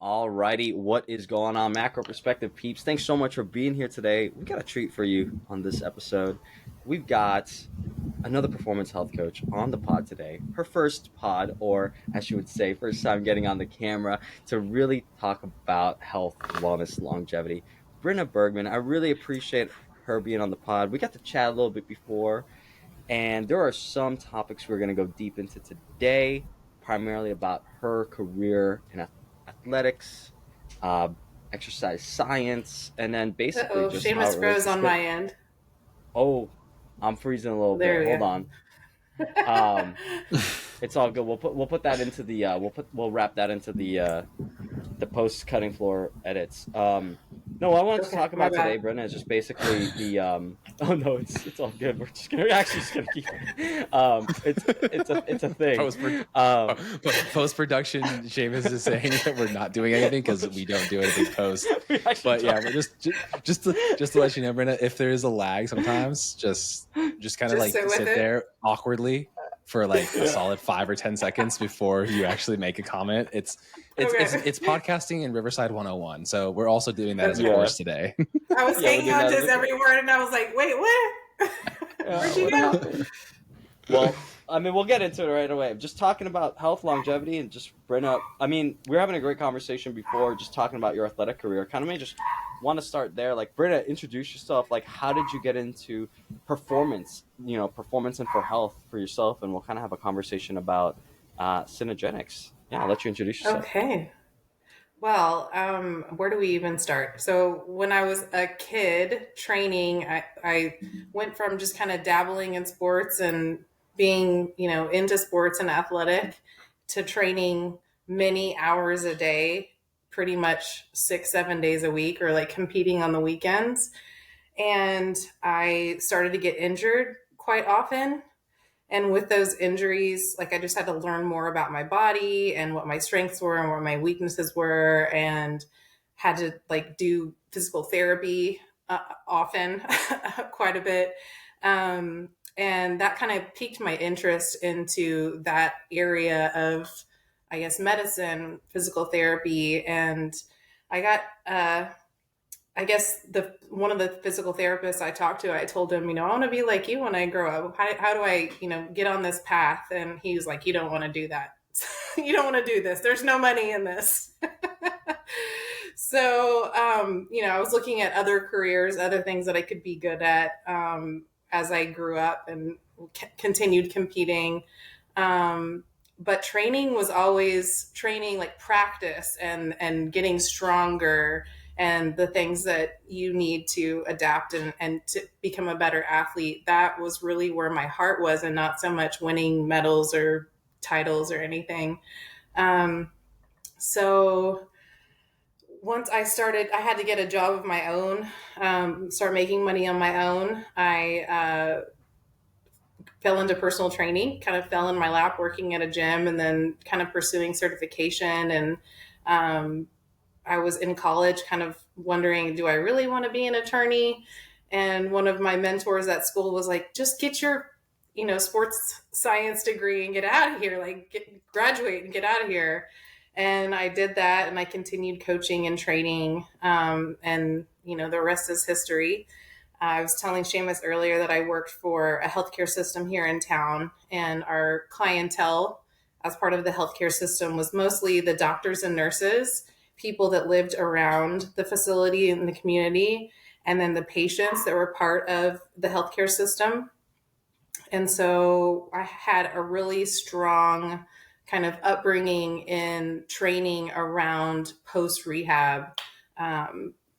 Alrighty, what is going on, Macro Perspective peeps? Thanks so much for being here today. We got a treat for you on this episode. We've got another performance health coach on the pod today. Her first pod, or as she would say, first time getting on the camera to really talk about health, wellness, longevity. Brynna Bergman, I really appreciate her being on the pod. We got to chat a little bit before, and there are some topics we're going to go deep into today, primarily about her career in athletics, uh, exercise science, and then basically Uh-oh, just how Seamus it relates froze to on my end. Oh, I'm freezing a little bit. There Hold we on. Um, it's all good. We'll put that into the we'll wrap that into the post cutting floor edits. No, what I wanted go. to Okay, talk my about today, bad. Brenda, is just basically the oh no, it's all good. We're just gonna actually just gonna keep it. It's a thing. Post Um, production, Seamus is saying that we're not doing anything because we don't do anything post. we actually But yeah, don't. we're just to let you know, Brenda, if there is a lag sometimes, just kind of Just like sit with sit it. there awkwardly for like a Yeah. solid 5 or 10 seconds before you actually make a comment. It's podcasting in Riverside 101. So we're also doing that as a Okay. course today. I was Yeah, we're hanging doing on that to as his a every word, and I was like, "Wait, what? Where'd she what go?" happened? Well, I mean, we'll get into it right away. Just talking about health, longevity, and just bring up. I mean, we were having a great conversation before, just talking about your athletic career. Kind of, may just want to start there. Like, Britta, introduce yourself. Like, how did you get into performance? Performance and for health for yourself, and we'll kind of have a conversation about Cenegenics. Yeah, I'll let you introduce yourself. Okay. Well, where do we even start? So when I was a kid training, I went from just kind of dabbling in sports and being, into sports and athletic to training many hours a day, pretty much 6, 7 days a week, or like competing on the weekends. And I started to get injured quite often. And with those injuries, like I just had to learn more about my body and what my strengths were and what my weaknesses were, and had to like do physical therapy often, quite a bit. And that kind of piqued my interest into that area of, I guess, medicine, physical therapy. And I got, I guess the one of the physical therapists I talked to, I told him, I want to be like you when I grow up. How do I, get on this path? And he was like, you don't want to do that. You don't want to do this. There's no money in this. So, I was looking at other careers, other things that I could be good at as I grew up and continued competing. But training was always training, like practice and getting stronger, and the things that you need to adapt and to become a better athlete. That was really where my heart was, and not so much winning medals or titles or anything. So once I had to get a job of my own, start making money on my own. I fell into personal training, kind of fell in my lap working at a gym, and then kind of pursuing certification. And I was in college kind of wondering, do I really want to be an attorney? And one of my mentors at school was like, just get your, sports science degree and get out of here, like graduate and get out of here. And I did that, and I continued coaching and training. And, the rest is history. I was telling Seamus earlier that I worked for a healthcare system here in town, and our clientele as part of the healthcare system was mostly the doctors and nurses, people that lived around the facility and the community, and then the patients that were part of the healthcare system. And so I had a really strong kind of upbringing in training around post rehab,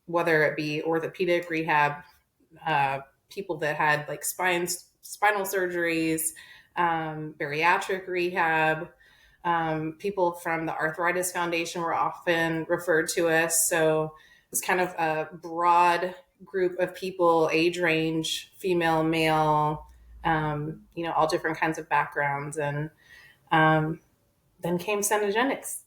whether it be orthopedic rehab, people that had like spinal surgeries, bariatric rehab. People from the Arthritis Foundation were often referred to us. So it's kind of a broad group of people, age range, female, male, all different kinds of backgrounds. And then came Cenegenics.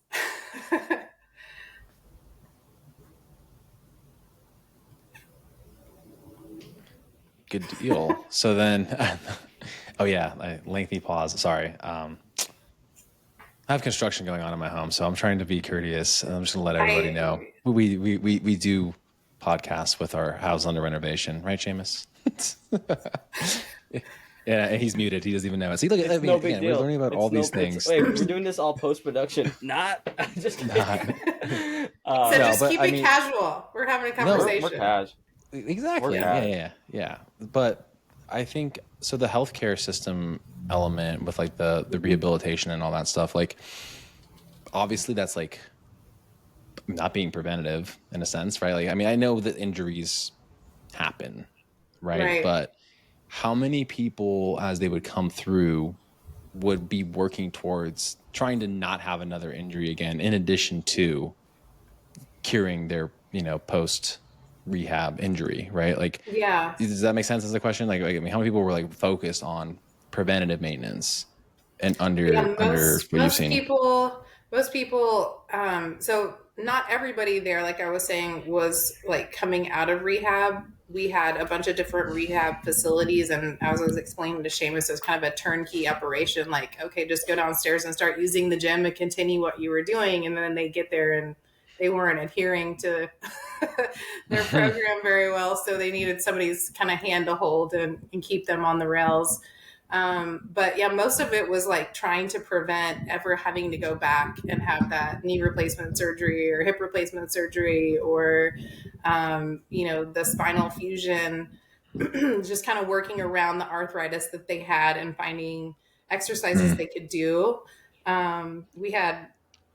Good deal. So then, oh yeah, lengthy pause. Sorry. I have construction going on in my home, so I'm trying to be courteous. I'm just gonna let everybody know we do podcasts with our house under renovation, right, Seamus? Yeah, and he's muted. He doesn't even know it. See, look, It's no big deal. we're learning about all these things. Wait, we're doing this all post production. Not just kidding. So just keep it casual. We're having a conversation. We're casual. Exactly. Yeah. But I think so. The healthcare system element with like the rehabilitation and all that stuff, like obviously that's like not being preventative in a sense, right? Like, I mean, I know that injuries happen, right? But how many people, as they would come through, would be working towards trying to not have another injury again, in addition to curing their, post rehab injury, right? Like, does that make sense as a question? Like, I mean, how many people were like focused on preventative maintenance and under what you've seen? Most people, so not everybody there, like I was saying, was like coming out of rehab. We had a bunch of different rehab facilities, and as I was explaining to Seamus, it was kind of a turnkey operation. Like, okay, just go downstairs and start using the gym and continue what you were doing. And then they get there and they weren't adhering to their program very well. So they needed somebody's kind of hand to hold and keep them on the rails. But yeah, most of it was like trying to prevent ever having to go back and have that knee replacement surgery or hip replacement surgery or, the spinal fusion, just kind of working around the arthritis that they had and finding exercises they could do. We had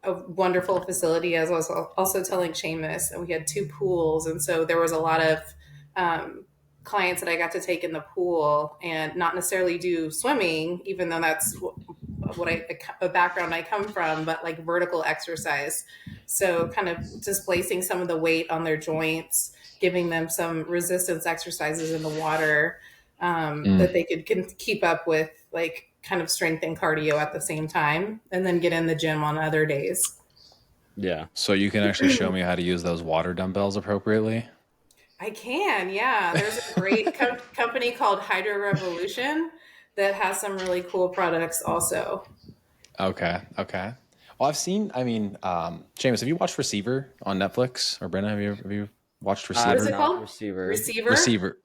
a wonderful facility, as I was also telling Seamus, and we had 2 pools. And so there was a lot of, clients that I got to take in the pool and not necessarily do swimming, even though that's what a background I come from, but like vertical exercise. So kind of displacing some of the weight on their joints, giving them some resistance exercises in the water that they could keep up with, like kind of strength and cardio at the same time, and then get in the gym on other days. Yeah. So you can actually show me how to use those water dumbbells appropriately? I can, yeah. There's a great company called Hydro Revolution that has some really cool products also. Okay. Well, I've seen, James, have you watched Receiver on Netflix? Or Brynna, have you watched Receiver? What is it called? Receiver.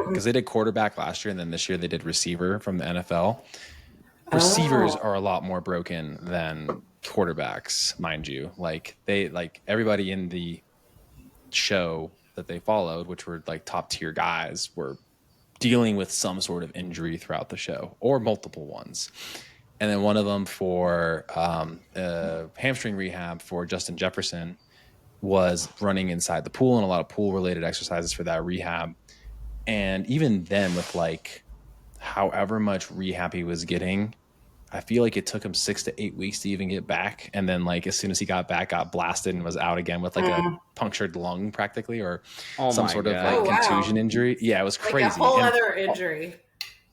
Because they did quarterback last year, and then this year they did receiver from the NFL. Receivers are a lot more broken than quarterbacks, mind you. Like everybody in the show that they followed, which were like top tier guys, were dealing with some sort of injury throughout the show or multiple ones. And then one of them for hamstring rehab for Justin Jefferson was running inside the pool and a lot of pool related exercises for that rehab. And even then, with like however much rehab he was getting, I feel like it took him 6 to 8 weeks to even get back. And then like as soon as he got back, got blasted and was out again with like a punctured lung practically, or some sort of like contusion injury. Yeah, it was crazy. Like a whole other injury.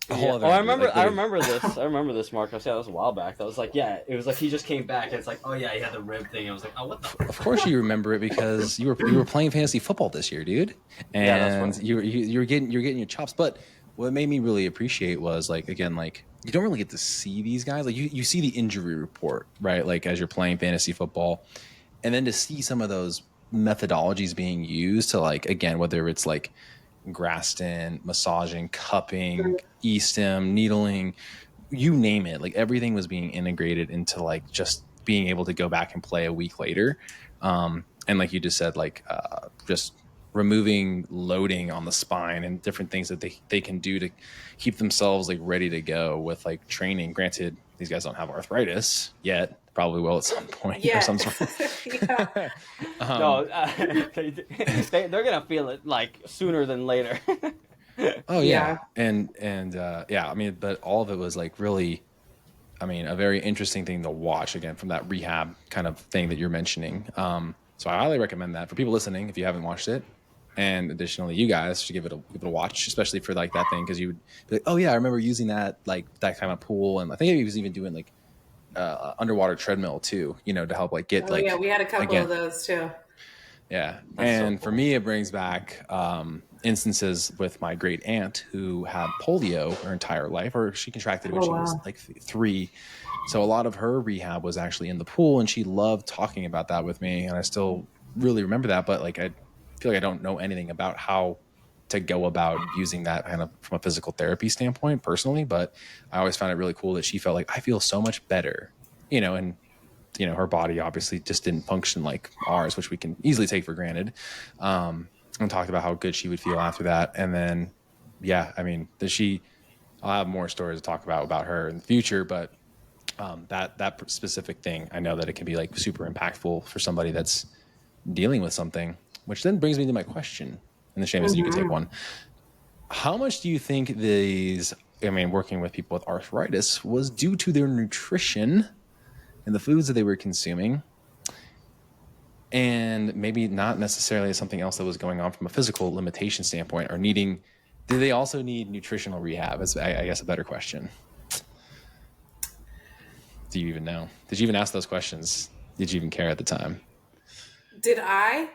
I remember this, Marcos. Yeah, that was a while back. That was like, it was like he just came back and it's like, oh yeah, he had the rib thing. I was like, oh, what the? Of course you remember it because you were playing fantasy football this year, dude. And you were getting your chops. But what made me really appreciate was like, again, like you don't really get to see these guys. Like you see the injury report, right? Like as you're playing fantasy football, and then to see some of those methodologies being used to like, again, whether it's like Graston, massaging, cupping, e-stim, needling, you name it. Like everything was being integrated into like just being able to go back and play a week later. And like you just said, like just removing loading on the spine and different things that they can do to keep themselves like ready to go with like training. Granted, these guys don't have arthritis yet. Probably will at some point or some sort. No, they're gonna feel it like sooner than later. Oh yeah, and I mean, but all of it was like really, I mean, a very interesting thing to watch again from that rehab kind of thing that you're mentioning. So I highly recommend that for people listening if you haven't watched it. And additionally, you guys should give it a watch, especially for like that thing, because you would be like, oh yeah, I remember using that like that kind of pool, and I think he was even doing like underwater treadmill too, to help like get yeah, we had a couple of those too. Yeah. That's so And for cool. me, it brings back instances with my great aunt who had polio her entire life, or she contracted it when Oh she was wow. like 3. So a lot of her rehab was actually in the pool, and she loved talking about that with me. And I still really remember that, but like I feel like I don't know anything about how to go about using that kind of from a physical therapy standpoint personally. But I always found it really cool that she felt like I feel so much better, and her body obviously just didn't function like ours, which we can easily take for granted. And talked about how good she would feel after that. And then, yeah, I mean, I'll have more stories to talk about her in the future, but that specific thing, I know that it can be like super impactful for somebody that's dealing with something, which then brings me to my question. And the shame is that you could take Mm-hmm. one. How much do you think working with people with arthritis was due to their nutrition and the foods that they were consuming, and maybe not necessarily something else that was going on from a physical limitation standpoint, or do they also need nutritional rehab? Is, I guess, a better question. Do you even know? Did you even ask those questions? Did you even care at the time? Did I?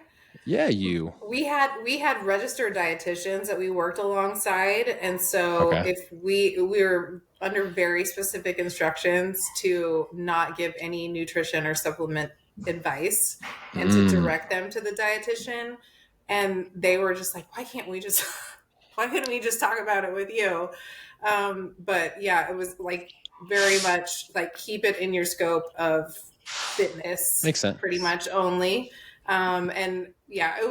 Yeah, you. We had registered dietitians that we worked alongside, and so Okay. if we were under very specific instructions to not give any nutrition or supplement advice, and to Mm, direct them to the dietitian, and they were just like, why can't we just why couldn't we just talk about it with you? But yeah, it was like very much like keep it in your scope of fitness, makes pretty sense. much only. And yeah, it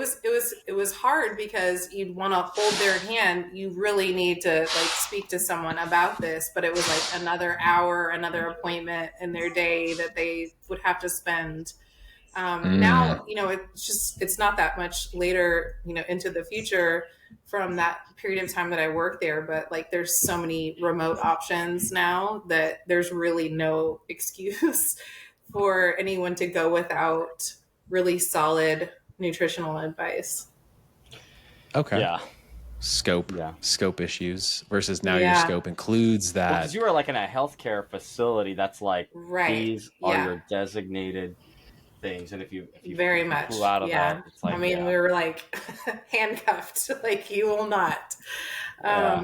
was hard because you'd want to hold their hand. You really need to like speak to someone about this, but it was like another hour, another appointment in their day that they would have to spend. Mm, Now, it's not that much later, into the future from that period of time that I worked there, but like there's so many remote options now that there's really no excuse for anyone to go without really solid nutritional advice. okay. Yeah. Scope Yeah. scope issues versus now your Yeah, scope includes Well, because that. you were like in a healthcare facility that's like right. these are Yeah, your designated things, and if very you much. pull out of that, Yeah. it's I like mean, we were like handcuffed, like you will not. yeah,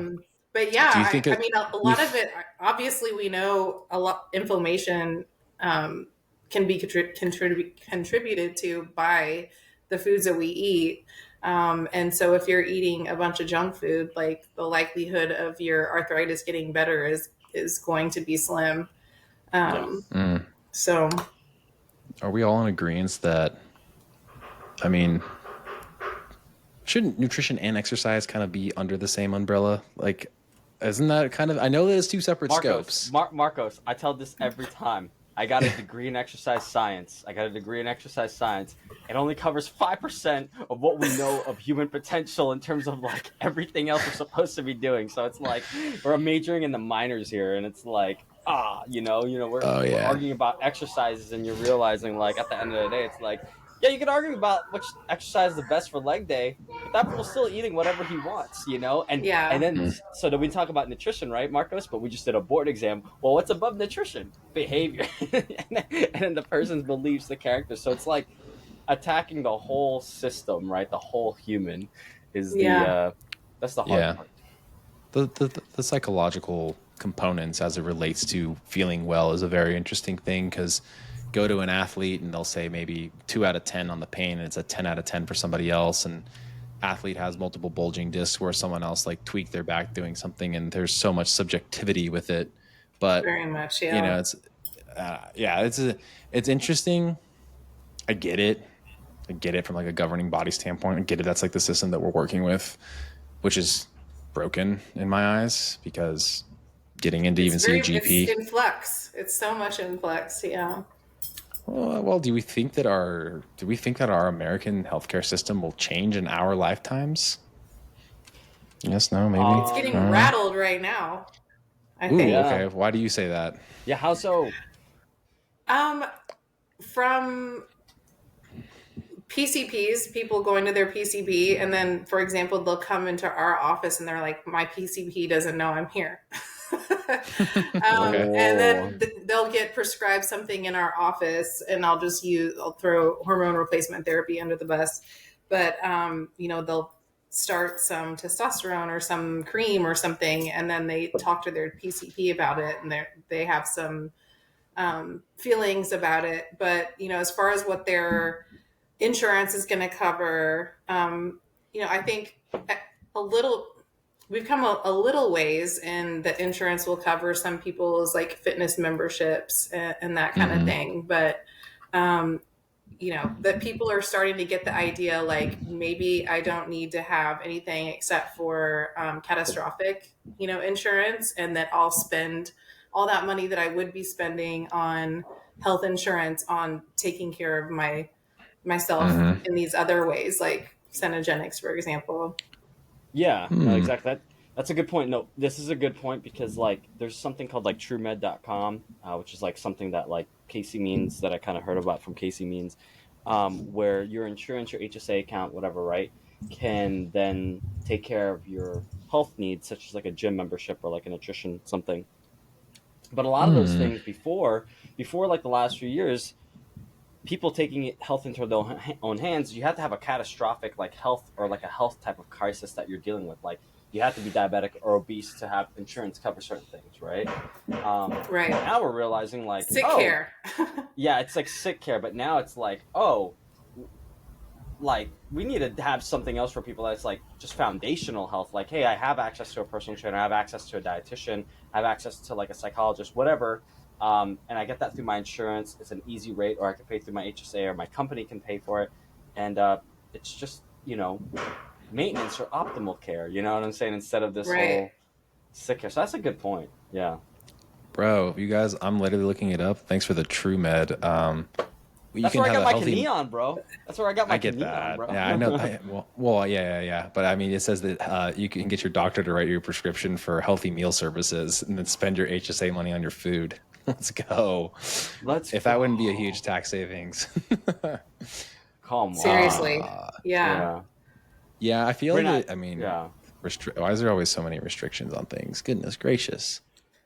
But yeah, Do you I, think I it mean, a lot of with it, obviously, we know a lot inflammation um, can be contributed to by the foods that we eat. And so if you're eating a bunch of junk food, like the likelihood of your arthritis getting better is going to be slim. yeah. Um, mm, so are we all in agreement that, I mean, shouldn't nutrition and exercise kind of be under the same umbrella? Like, isn't that kind of, I know there's two separate scopes. Marcos, I tell this every time. I got a degree in exercise science. It only covers 5% of what we know of human potential in terms of like everything else we're supposed to be doing. So it's like we're majoring in the minors here, and it's like Oh we're yeah. arguing about exercises, and you're realizing like at the end of the day, it's like yeah, you can argue about which exercise is the best for leg day, but that fool's still eating whatever he wants. And yeah, then, so then we talk about nutrition, right, Marcos? But we just did a board exam. Well, what's above nutrition? Behavior. And then the person's beliefs, the character. So it's like attacking the whole system, right? The whole human is yeah. that's the hard Yeah. part. The psychological components as it relates to feeling well is a very interesting thing, because go to an athlete and they'll say maybe 2 out of 10 on the pain, and it's a 10 out of 10 for somebody else. And athlete has multiple bulging discs where someone else like tweaked their back doing something, and there's so much subjectivity with it. But Very much, yeah. it's yeah, it's interesting. I get it. I get it from like a governing body standpoint. I get it. That's like the system that we're working with, which is broken in my eyes, because getting in to even see a It's GP. in flux. It's so much in flux. Yeah. Well, do we think that our American healthcare system will change in our lifetimes? Yes, no, maybe. It's I getting don't know. rattled right now, I Ooh, think. Yeah, okay. Why do you say that? yeah. How so? Um, from PCPs, people going to their PCP, and then, for example, they'll come into our office and they're like, my PCP doesn't know I'm here. Okay. And Oh, then they'll get prescribed something in our office, and I'll throw hormone replacement therapy under the bus. But, they'll start some testosterone or some cream or something, and then they talk to their PCP about it, and they have some feelings about it. But, as far as what their insurance is going to cover, I think a little we've come a little ways, and the insurance will cover some people's like fitness memberships and that kind of Mm-hmm. thing. But um, that people are starting to get the idea, like maybe I don't need to have anything except for catastrophic insurance, and that I'll spend all that money that I would be spending on health insurance on taking care of myself Mm-hmm. in these other ways, like Cenegenics, for example. yeah, no, Hmm. exactly. That's a good point. No, this is a good point because like there's something called like TrueMed.com, which is like something that like Casey Means that I kind of heard about from Casey Means, where your insurance, your HSA account, whatever, right, can then take care of your health needs, such as like a gym membership or like a nutrition something. But a lot of those Hmm. things before like the last few years, people taking health into their own hands, you have to have a catastrophic like health or like a health type of crisis that you're dealing with. Like you have to be diabetic or obese to have insurance cover certain things, right? Right. Now we're realizing like, Sick oh, care. yeah, it's like sick care, but now it's like, oh, like we need to have something else for people that's like just foundational health. Like, hey, I have access to a personal trainer, I have access to a dietitian, I have access to like a psychologist, whatever. And I get that through my insurance. It's an easy rate, or I can pay through my HSA, or my company can pay for it. And it's just maintenance or optimal care. You know what I'm saying? Instead of this Right. whole sick care. So that's a good point. Yeah. Bro, you guys, I'm literally looking it up. Thanks for the True Med. You That's can where I have got a my healthy. Kineon, bro. That's where I got I my get Kineon, that. bro. Yeah, I know. Well, yeah, yeah, yeah. But I mean, it says that you can get your doctor to write you a prescription for healthy meal services and then spend your HSA money on your food. Let's go. Let's If that wouldn't be a huge go. tax savings. Come Seriously. on. uh, Yeah. Yeah. yeah, I feel like Brynna, it. I mean, yeah. why is there always so many restrictions on things? Goodness gracious.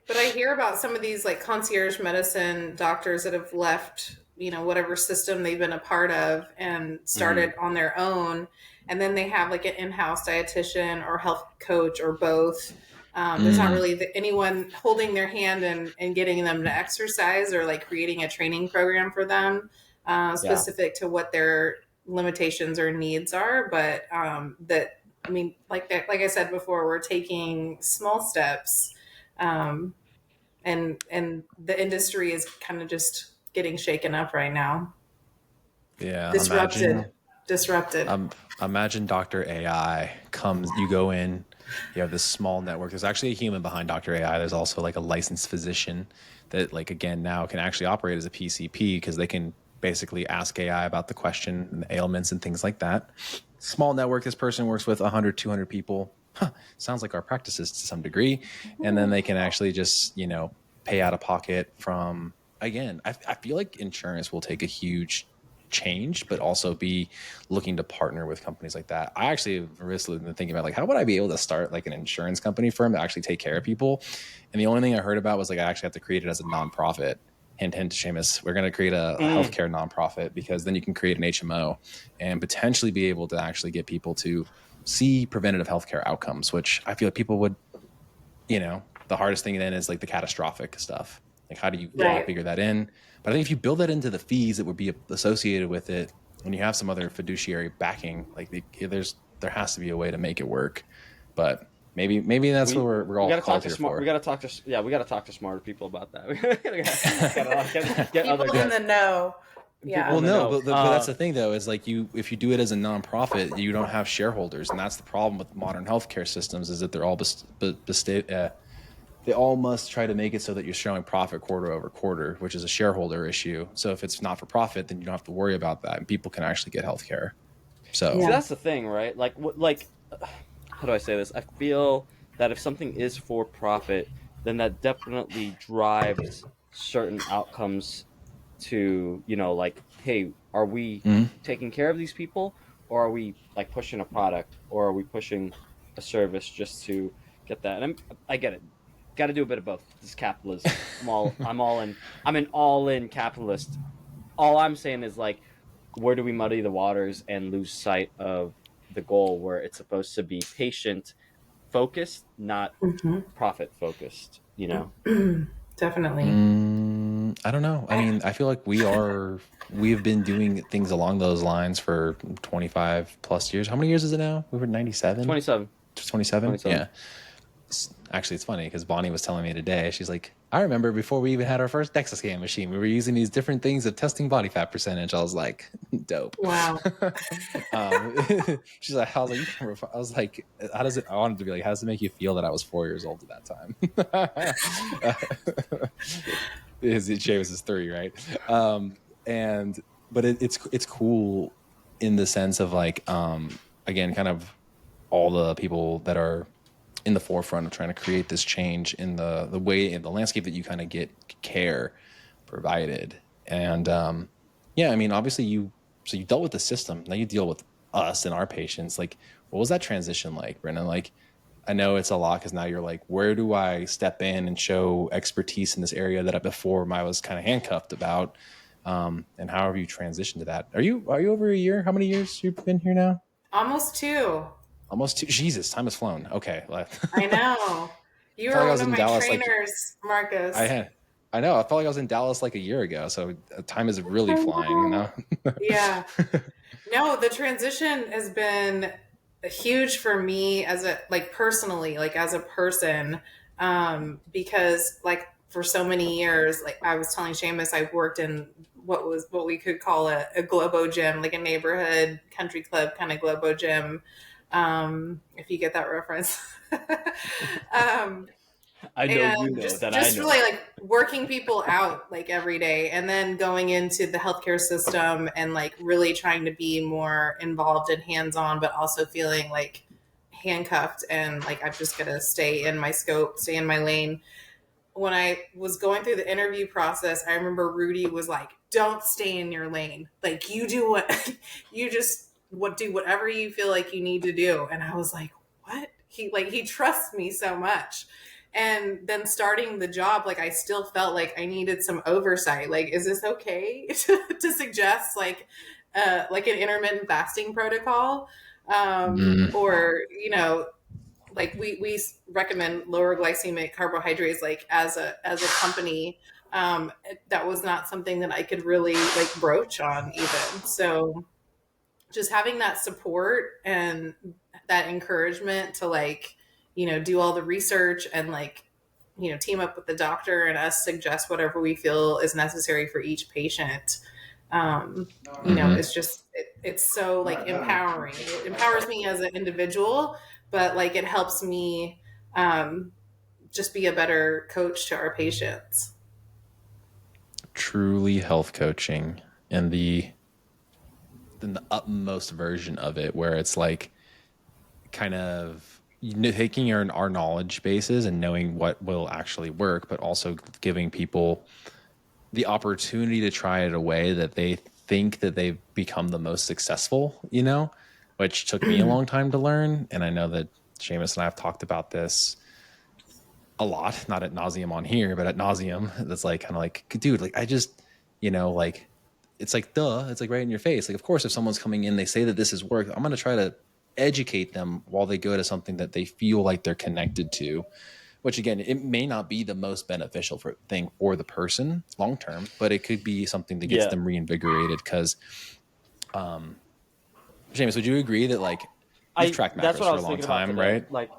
But I hear about some of these like concierge medicine doctors that have left, whatever system they've been a part of and Mm-hmm. started on their own. And then they have like an in house dietitian or health coach or both. There's not Mm, really anyone holding their hand and getting them to exercise or like creating a training program for them Yeah. specific to what their limitations or needs are. But I mean, like I said before, we're taking small steps. Um, and the industry is kind of just getting shaken up right now. yeah, Disrupted. imagine. Disrupted. Um, Imagine Dr. AI comes, you go in, you have this small network. There's actually a human behind Dr. AI. There's also like a licensed physician that, like, again, now can actually operate as a PCP because they can basically ask AI about the question and the ailments and things like that. Small network. This person works with 100, 200 people. Huh, sounds like our practices to some degree. And then they can actually just, pay out of pocket from, again, I feel like insurance will take a huge change, but also be looking to partner with companies like that. I actually have recently been thinking about like, how would I be able to start like an insurance company firm to actually take care of people? And the only thing I heard about was like, I actually have to create it as a nonprofit. Hint, hint, Seamus, we're going to create a Mm. healthcare nonprofit because then you can create an HMO and potentially be able to actually get people to see preventative healthcare outcomes, which I feel like people would, the hardest thing then is like the catastrophic stuff. Like, how do you Yeah. Right. figure that in? But I think if you build that into the fees that would be associated with it, and you have some other fiduciary backing, like there has to be a way to make it work. But maybe that's what We we're we all got to talk called to here smart. We for. got to talk to we got to talk to smarter people about that. We gotta get other People in the guests, know. people Well, Yeah. in the no, know. but that's the thing though, is like if you do it as a nonprofit, you don't have shareholders, and that's the problem with modern healthcare systems is that they're all they all must try to make it so that you're showing profit quarter over quarter, which is a shareholder issue. So if it's not for profit, then you don't have to worry about that, and people can actually get healthcare. So See, Yeah. that's the thing, right? Like, how do I say this? I feel that if something is for profit, then that definitely drives certain outcomes to, like, hey, are we mhm. taking care of these people, or are we like pushing a product, or are we pushing a service just to get that? And I get it. Got to do a bit of both. This is capitalism. I'm an all-in capitalist. All I'm saying is like, where do we muddy the waters and lose sight of the goal where it's supposed to be patient focused, not Mm-hmm. profit focused, you know? Definitely. I don't know. I mean, I feel like we've been doing things along those lines for 25 plus years. How many years is it now? We were 97? 27. 27? 27. Yeah. Actually, it's funny because Bonnie was telling me today, she's like, I remember before we even had our first DEXA scan machine, we were using these different things of testing body fat percentage. I was like, dope. Wow. She's like, I was like, I was like, how does it, I wanted to be like, how does it make you feel that I was 4 years old at that time? James is 3, right? But it's cool in the sense of like, again, kind of all the people that are in the forefront of trying to create this change in the way in the landscape that you kind of get care provided. And yeah, I mean, obviously you dealt with the system, now you deal with us and our patients. Like, what was that transition like, Brynna? Like, I know it's a lot because now you're like, where do I step in and show expertise in this area that before I was kind of handcuffed about? And how have you transitioned to that? Are you over a year? How many years you've been here now? Almost 2. Almost 2. Jesus, time has flown. Okay. I know. You I felt were like I one was of in my Dallas like trainers, Marcus. I know. I felt like I was in Dallas like a year ago, so time is really I flying, you know. know? Yeah. No, the transition has been huge for me as a like personally, like as a person, because like for so many years, like I was telling Seamus, I worked in what we could call a Globo gym, like a neighborhood country club kind of Globo gym, if you get that reference. um, I know you and know just that I just know. really like working people out like every day, and then going into the healthcare system and like really trying to be more involved and hands-on, but also feeling like handcuffed and like I've just got to stay in my scope, stay in my lane. When I was going through the interview process, I remember Rudy was like, don't stay in your lane, like you do what you just what do whatever you feel like you need to do. And I was like, what? He trusts me so much. And then starting the job, like I still felt like I needed some oversight. Like, is this okay to suggest like an intermittent fasting protocol? Mm. Or, like we recommend lower glycemic carbohydrates, like as a company. That was not something that I could really like broach on even. So just having that support and that encouragement to like, do all the research and like, team up with the doctor and us suggest whatever we feel is necessary for each patient. It's just, it's so like empowering. It empowers me as an individual, but like it helps me just be a better coach to our patients. Truly health coaching and the utmost version of it, where it's like kind of taking our knowledge bases and knowing what will actually work, but also giving people the opportunity to try it a way that they think that they've become the most successful, which took me a long time to learn. And I know that Seamus and I have talked about this a lot, not at nauseum on here, but at nauseum. That's like kind of like, dude, like I just, like it's like duh, it's like right in your face. Like, of course, if someone's coming in, they say that this is work, I'm going to try to educate them while they go to something that they feel like they're connected to, which again, it may not be the most beneficial thing for the person long term, but it could be something that gets them reinvigorated. Because, James, would you agree that like you've tracked That's macros what I for a was long thinking about time, today. right? Like,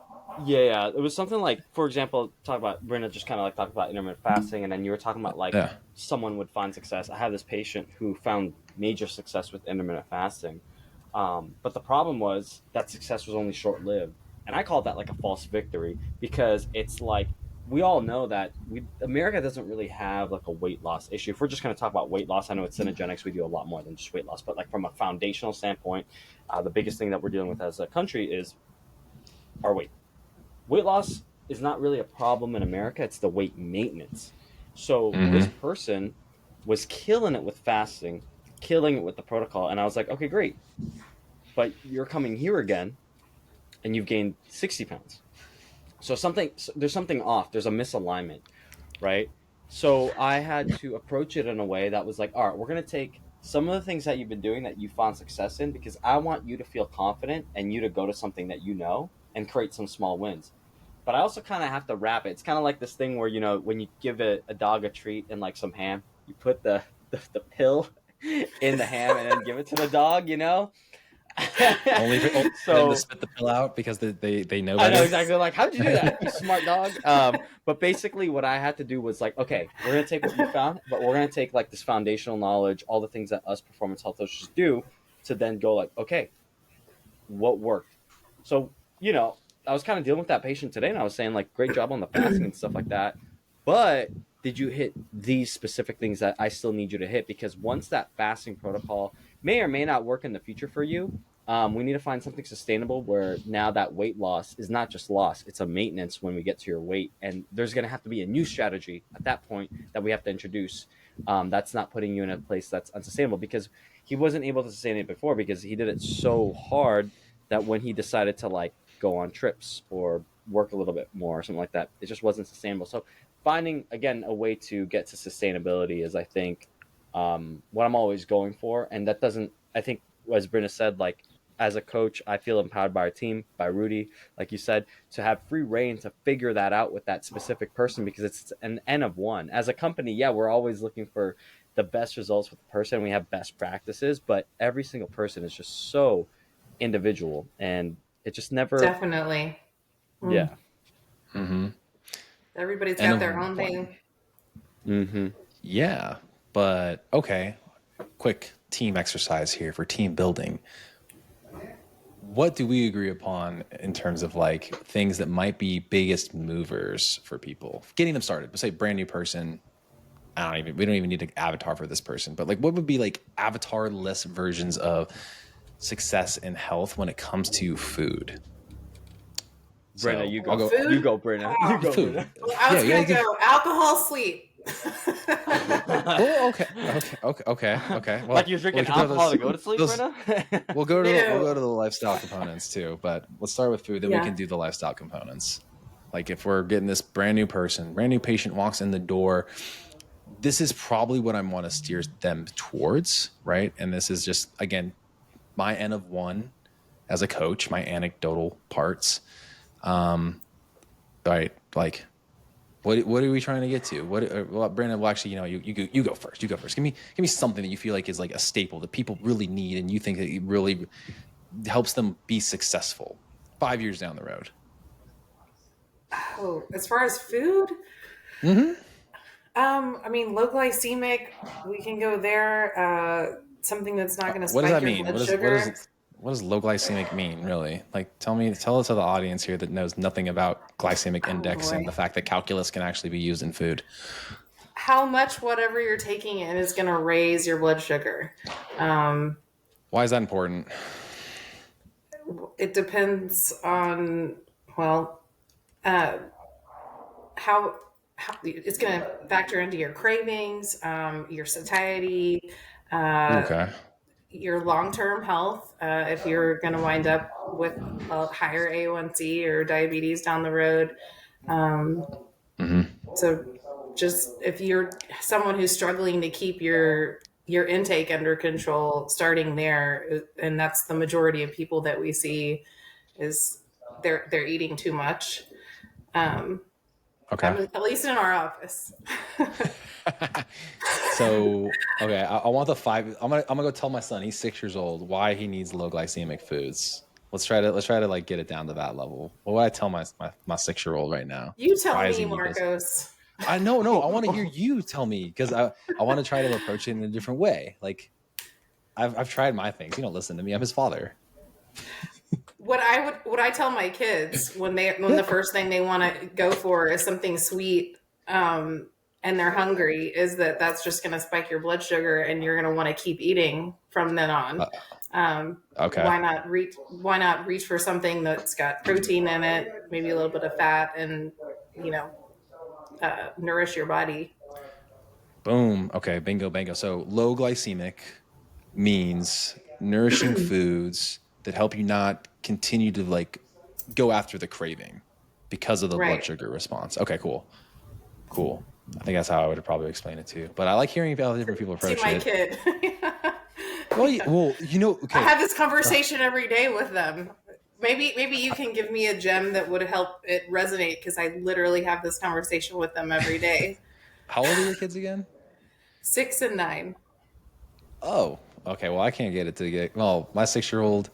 yeah, it was something like, for example, talk about Brynna just kind of like talked about intermittent fasting, and then you were talking about like Yeah. someone would find success. I have this patient who found major success with intermittent fasting, but the problem was that success was only short lived, and I call that like a false victory, because it's like we all know that America doesn't really have like a weight loss issue. If we're just going to talk about weight loss, I know at Cenegenics we do a lot more than just weight loss, but like from a foundational standpoint, the biggest thing that we're dealing with as a country is our weight. Weight loss is not really a problem in America. It's the weight maintenance. So this Mm-hmm. person was killing it with fasting, killing it with the protocol, and I was like, okay, great, but you're coming here again, and you've gained 60 pounds. there's something off. There's a misalignment, right? So I had to approach it in a way that was like, all right, we're going to take some of the things that you've been doing that you found success in, because I want you to feel confident and you to go to something that you know and create some small wins. But I also kind of have to wrap it. It's kind of like this thing where, when you give a dog a treat and like some ham, you put the pill in the ham and then give it to the dog. Only for them to So spit the pill out because they know I know better. exactly. Like, how'd you do that, you smart dog? But basically, what I had to do was like, okay, we're gonna take what you found, but we're gonna take like this foundational knowledge, all the things that us performance health coaches do, to then go like, okay, what worked? So I was kind of dealing with that patient today, and I was saying like, great job on the fasting and stuff like that, but did you hit these specific things that I still need you to hit? Because once that fasting protocol may or may not work in the future for you, we need to find something sustainable where now that weight loss is not just loss, it's a maintenance when we get to your weight. And there's going to have to be a new strategy at that point that we have to introduce. That's not putting you in a place that's unsustainable, because he wasn't able to sustain it before because he did it so hard that when he decided to like go on trips or work a little bit more or something like that, it just wasn't sustainable. So finding again a way to get to sustainability is, I think, what I'm always going for. And that doesn't, I think, as Brynna said, like, as a coach, I feel empowered by our team, by Rudy, like you said, to have free reign to figure that out with that specific person, because it's an N of one. As a company, yeah, we're always looking for the best results with the person. We have best practices, but every single person is just so individual, and it just never, Definitely. Mm. yeah. Mm-hmm. Everybody's N got of their own one. thing. Mm-hmm. Yeah, but okay. Quick team exercise here for team building. What do we agree upon in terms of like things that might be biggest movers for people getting them started? Let's say brand new person. We don't even need an avatar for this person, but like what would be like avatar-less versions of success in health when it comes to food? Brynna, So you I'll go. go You Food? go, Brynna. You Oh, go, food. Brynna. well, I Yeah, was yeah. going to go alcohol, sleep. Oh, okay. Like Well, you're we drinking can throw alcohol those to go to sleep, those Brynna? we'll go No. to the lifestyle components too, but let's start with food, then we Yeah. can do the lifestyle components. Like if we're getting this brand new person, brand new patient walks in the door, this is probably what I want to steer them towards, right? And this is just again my N of one as a coach, my anecdotal parts. Right, like what are we trying to get to? Well, Brandon, well, actually, you go first. You go first. Give me something that you feel like is like a staple that people really need, and you think that it really helps them be successful 5 years down the road. Oh, as far as food, Mm-hmm. I mean, low glycemic, we can go there. Something that's not going to What does spike that your mean? blood sugar. What does low glycemic mean, really? Like, tell it to the audience here that knows nothing about glycemic Oh index and boy. the fact that calculus can actually be used in food. How much whatever you're taking in is going to raise your blood sugar. Um, Why is that important? it depends on, well, uh, how it's going to factor into your cravings, your satiety, uh, Okay. your long-term health. If you're going to wind up with a higher A1C or diabetes down the road. Mm-hmm. So just if you're someone who's struggling to keep your intake under control, starting there, and that's the majority of people that we see, is they're eating too much. Um, Okay. at least in our office. So okay, I want the five. I'm gonna go tell my son, he's 6 years old, why he needs low glycemic foods. Let's try to like get it down to that level. What would I tell my 6 year old right now? You tell Why does me, he need this? Marcos. I know, no, I want to hear you tell me because I want to try to approach it in a different way. Like I've tried my things. You don't listen to me. I'm his father. What I tell my kids when the first thing they want to go for is something sweet, and they're hungry, is that's just going to spike your blood sugar and you're going to want to keep eating from then on. Okay. Why not reach for something that's got protein in it, maybe a little bit of fat, and you know nourish your body. Boom. Okay. Bingo, bango. So low glycemic means nourishing foods that help you not continue to like go after the craving. because of the blood sugar response. Okay, cool. I think that's how I would probably explain it too. But I like hearing how different people approach See my it. kid. Well, okay. I have this conversation every day with them. Maybe you can give me a gem that would help it resonate, because I literally have this conversation with them every day. How old are your kids again? 6 and 9. Oh, okay. Well, I can't get it to get. Well, my 6-year-old,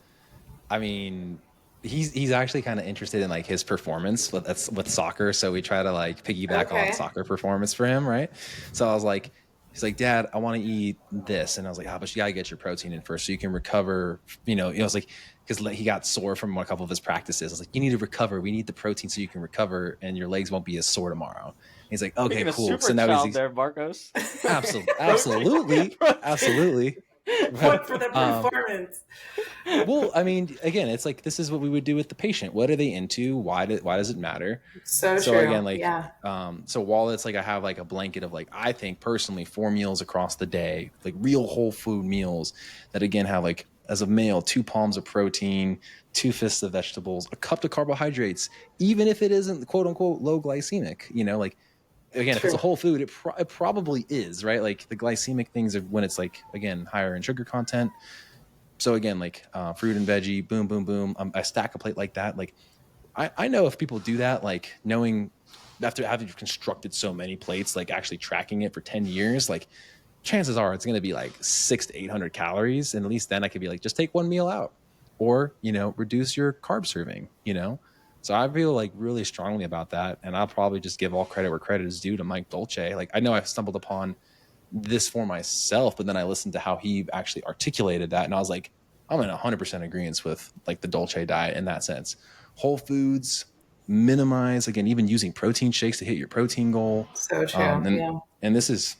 I mean, he's actually kind of interested in like his performance with soccer. So we try to like piggyback on soccer performance for him, right? So I was like, he's like, Dad, I want to eat this, and I was like, but you gotta get your protein in first so you can recover. It's like, because he got sore from a couple of his practices. I was like, you need to recover. We need the protein so you can recover, and your legs won't be as sore tomorrow. And he's like, okay, cool. So now he's there, Marcos. Absolutely. One for the performance. Well, I mean, again, it's like, this is what we would do with the patient. What are they into? Why does it matter? So true. Again, like, yeah. So while it's like, I have like a blanket of like, I think personally 4 meals across the day, like real whole food meals that again have like, as a male, 2 palms of protein, 2 fists of vegetables, a cup of carbohydrates, even if it isn't quote unquote low glycemic, like, again, if it's a whole food, it probably is, right? Like the glycemic things are when it's like, again, higher in sugar content. So again, like fruit and veggie, boom, boom, boom. I stack a plate like that. Like I know if people do that, like knowing after having constructed so many plates, like actually tracking it for 10 years, like chances are it's going to be like 600 to 800 calories. And at least then I could be like, just take 1 meal out or, reduce your carb serving, So I feel like really strongly about that. And I'll probably just give all credit where credit is due to Mike Dolce. Like I know I've stumbled upon this for myself, but then I listened to how he actually articulated that. And I was like, I'm in 100% agreement with like the Dolce diet in that sense. Whole foods, minimize, again, even using protein shakes to hit your protein goal. So true. And this is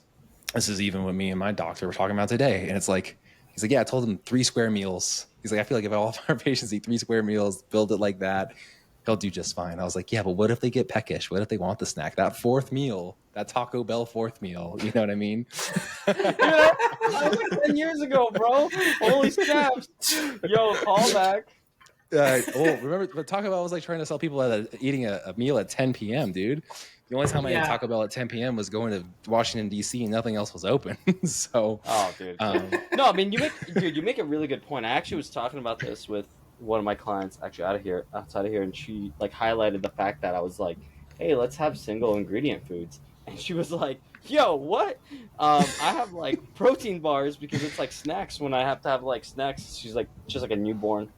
even what me and my doctor were talking about today. And it's like, he's like, yeah, I told him 3 square meals. He's like, I feel like if all of our patients eat 3 square meals, build it like that, he'll do just fine. I was like, yeah, but what if they get peckish? What if they want the snack? That 4th meal, that Taco Bell 4th meal, you know what I mean? That was like 10 years ago, bro. Holy snaps. Yo, call back. Remember, but Taco Bell was like trying to sell people eating a meal at 10 p.m., dude. The only time I ate Taco Bell at 10 p.m. was going to Washington, D.C. and nothing else was open. So, dude. No, I mean, you make a really good point. I actually was talking about this with one of my clients actually outside of here, and she like highlighted the fact that I was like, hey, let's have single ingredient foods. And she was like, yo, what? I have like protein bars because it's like snacks when I have to have like snacks. She's like, just like a newborn.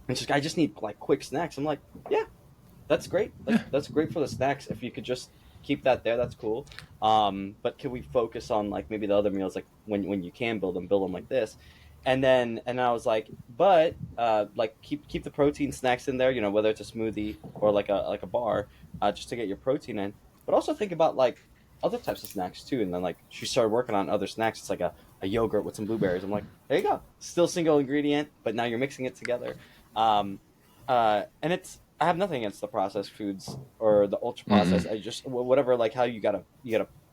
And she's like, I just need like quick snacks. I'm like, yeah, that's great. That's great for the snacks. If you could just keep that there, that's cool. But can we focus on like maybe the other meals, like when you can build them like this? And I was like, but like keep the protein snacks in there, whether it's a smoothie or like a bar, just to get your protein in. But also think about like other types of snacks too. And then like she started working on other snacks. It's like a yogurt with some blueberries. I'm like, there you go, still single ingredient, but now you're mixing it together. And it's, I have nothing against the processed foods or the ultra processed. I just whatever, like how you gotta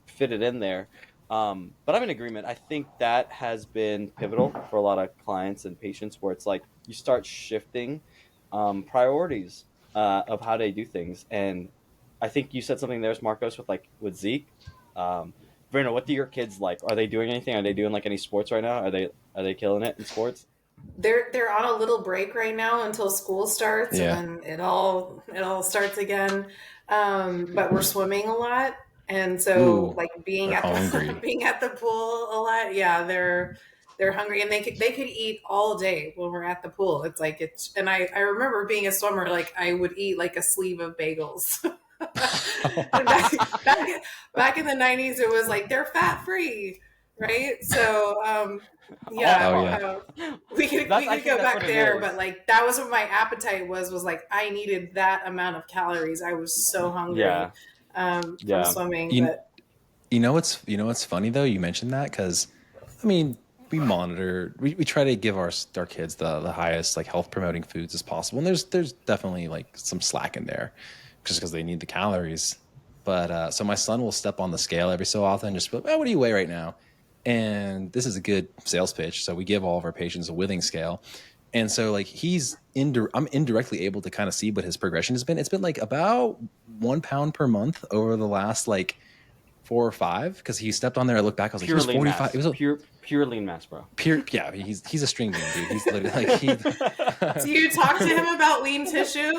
fit it in there. But I'm in agreement. I think that has been pivotal for a lot of clients and patients, where it's like you start shifting priorities of how they do things. And I think you said something there, Marcos, with Zeke. Brynna, what do your kids like? Are they doing anything? Are they doing like any sports right now? Are they killing it in sports? They're on a little break right now until school starts, and then it all starts again. But we're swimming a lot, and so like being at the pool a lot. Yeah, they're hungry, and they could eat all day when we're at the pool. It's like and I remember being a swimmer, like I would eat like a sleeve of bagels. back in the 90s, it was like they're fat free, right? So we could go back there, but like that was what my appetite was like I needed that amount of calories. I was so hungry from swimming. You know what's funny though, you mentioned that, because I mean we try to give our kids the highest like health promoting foods as possible, and there's definitely like some slack in there just because they need the calories. But so my son will step on the scale every so often, just be like, what do you weigh right now? And this is a good sales pitch. So we give all of our patients a withing scale. And so like I'm indirectly able to kind of see what his progression has been. It's been like about 1 pound per month over the last like 4 or 5, because he stepped on there. I looked back, I was like, he Pure was lean 45. mass. It was a Pure lean mass, bro. pure, yeah. He's a string bean, dude. He's literally like Do you talk to him about lean tissue?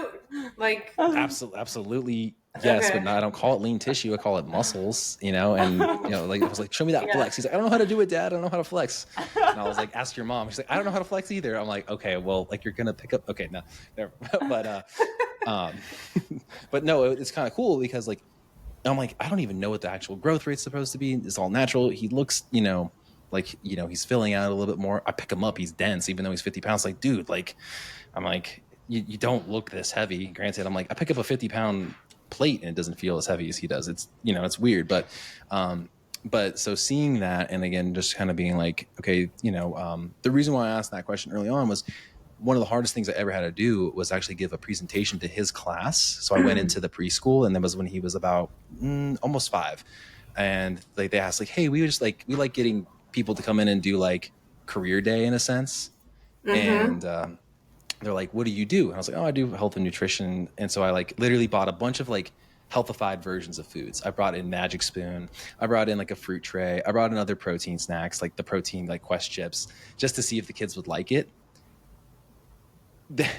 Like, absolutely yes, okay. but no, I don't call it lean tissue. I call it muscles, you know. And you know, like I was like, show me that flex. He's like, I don't know how to do it, Dad. I don't know how to flex. And I was like, ask your mom. She's like, I don't know how to flex either. I'm like, okay, well, like you're gonna pick up. Okay, no, never. Um, but no, it's kind of cool because like I'm like, I don't even know what the actual growth rate's supposed to be. It's all natural. He looks, you know, like, you know, he's filling out a little bit more. I pick him up. He's dense, even though he's 50 pounds. Like, dude, like, I'm like, you don't look this heavy. Granted, I'm like, I pick up a 50-pound plate and it doesn't feel as heavy as he does. It's, you know, it's weird. But so seeing that, and again, just kind of being like, okay, you know, the reason why I asked that question early on was one of the hardest things I ever had to do was actually give a presentation to his class. So I went into the preschool, and that was when he was about almost 5. And like they asked like, hey, we like getting people to come in and do like career day in a sense. And they're like, what do you do? And I was like, oh, I do health and nutrition. And so I like literally bought a bunch of like healthified versions of foods. I brought in Magic Spoon. I brought in like a fruit tray. I brought in other protein snacks, like the protein, like Quest chips, just to see if the kids would like it.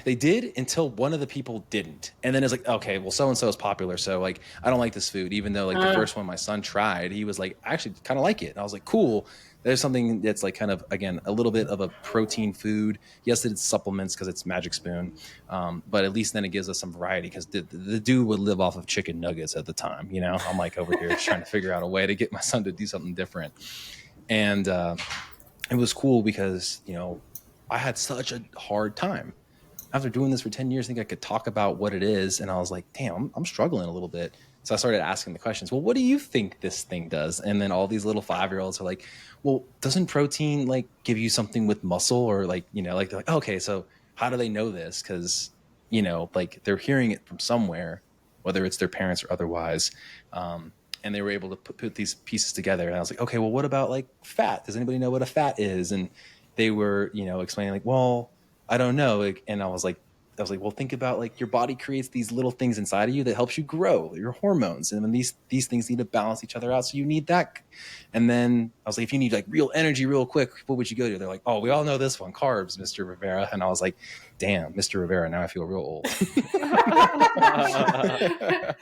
They did until one of the people didn't. And then it's like, okay, well, so-and-so is popular. So like, I don't like this food, even though like the first one my son tried, he was like, I actually kind of like it. And I was like, cool. There's something that's like kind of, again, a little bit of a protein food. Yes, it's supplements because it's Magic Spoon. But at least then it gives us some variety, because the dude would live off of chicken nuggets at the time. You know, I'm like over here trying to figure out a way to get my son to do something different. And it was cool because, you know, I had such a hard time. After doing this for 10 years, I think I could talk about what it is. And I was like, damn, I'm struggling a little bit. So I started asking the questions. Well, what do you think this thing does? And then all these little 5-year-olds are like, well, doesn't protein like give you something with muscle? Or like, you know, like they're like, okay, so how do they know this? Because, you know, like they're hearing it from somewhere, whether it's their parents or otherwise. And they were able to put these pieces together. And I was like, okay, well, what about like fat? Does anybody know what a fat is? And they were, you know, explaining like, well, I don't know. Like, and I was like, well, think about like your body creates these little things inside of you that helps you grow, your hormones. And then these things need to balance each other out. So you need that. And then I was like, if you need like real energy real quick, what would you go to? They're like, oh, we all know this one, carbs, Mr. Rivera. And I was like, damn, Mr. Rivera, now I feel real old.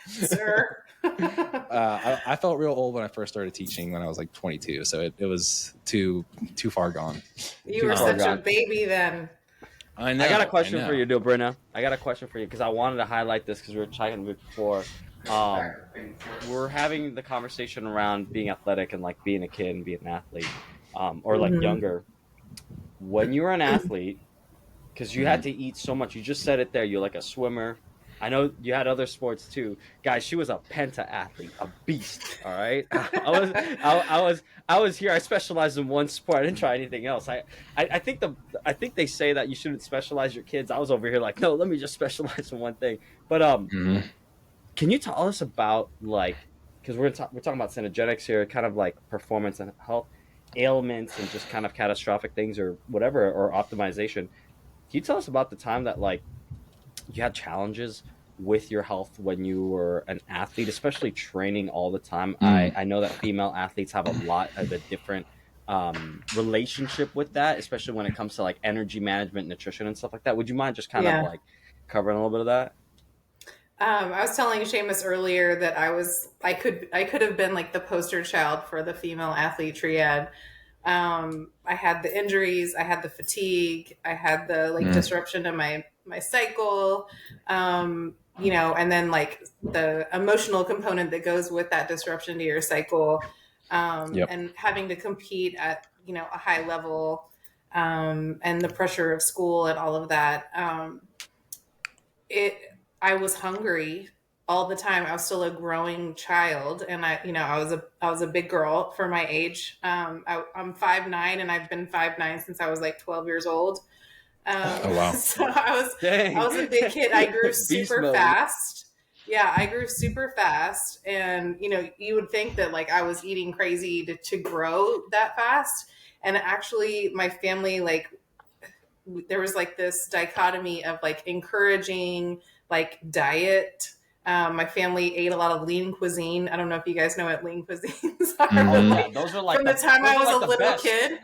Sir. I felt real old when I first started teaching when I was like 22. So it was too far gone. You were such a baby then. I know. I got a question for you, though, Brynna. I got a question for you because I wanted to highlight this because we were chatting before. We're having the conversation around being athletic and like being a kid and being an athlete, or like younger. When you were an athlete, because you had to eat so much, you just said it there. You're like a swimmer. I know you had other sports too, guys. She was a pentathlete, a beast. All right, I was here. I specialized in one sport. I didn't try anything else. I think they say that you shouldn't specialize your kids. I was over here like, no, let me just specialize in one thing. But can you tell us about like, because we're talking about Cenegenics here, kind of like performance and health ailments and just kind of catastrophic things or whatever, or optimization. Can you tell us about the time that like you had challenges with your health when you were an athlete, especially training all the time? I know that female athletes have a lot of a different relationship with that, especially when it comes to like energy management, nutrition, and stuff like that. Would you mind just kind of like covering a little bit of that? I was telling Seamus earlier that I could have been like the poster child for the female athlete triad. I had the injuries, I had the fatigue, I had the like disruption to my cycle, you know, and then like the emotional component that goes with that disruption to your cycle, and having to compete at, you know, a high level, and the pressure of school and all of that. I was hungry all the time. I was still a growing child, and I was a big girl for my age. I'm 5'9", and I've been 5'9" since I was like 12 years old. Oh wow! So I was a big kid. I grew super fast. Yeah, I grew super fast, and you know, you would think that like I was eating crazy to grow that fast, and actually, my family like there was like this dichotomy of like encouraging like diet. My family ate a lot of lean cuisine. I don't know if you guys know what lean cuisines are. Oh Mhm. yeah, those are like From the time I was a little best. kid,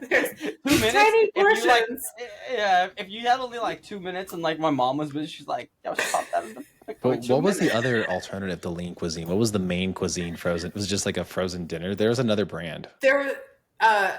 there's 2 minutes. tiny If you like, portions. yeah, if you had only like 2 minutes, and like my mom was busy, she's like, "Yo, just pop that in the like, But 2 what was the minutes." other alternative to lean cuisine? What was the main cuisine frozen? It was just like a frozen dinner. There was another brand. There were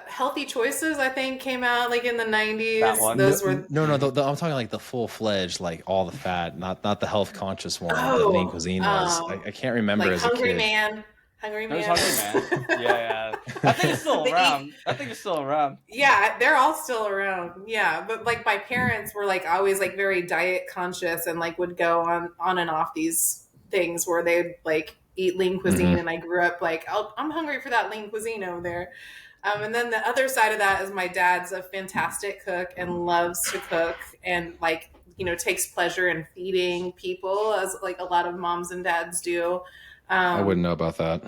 Healthy Choices, I think, came out like in the 90s. That one? Those were No. I'm talking like the full fledged, like all the fat, not the health conscious one that lean oh, cuisine was. I can't remember like as a Hungry kid. Man. Hungry It was Man. Hungry Man. Yeah. That thing is still around. That thing is still around. Yeah, they're all still around. Yeah, but like my parents were like always like very diet conscious and like would go on and off these things where they'd like eat lean cuisine, and I grew up like, oh, I'm hungry for that lean cuisine over there. And then the other side of that is my dad's a fantastic cook and loves to cook and like, takes pleasure in feeding people as like a lot of moms and dads do. I wouldn't know about that.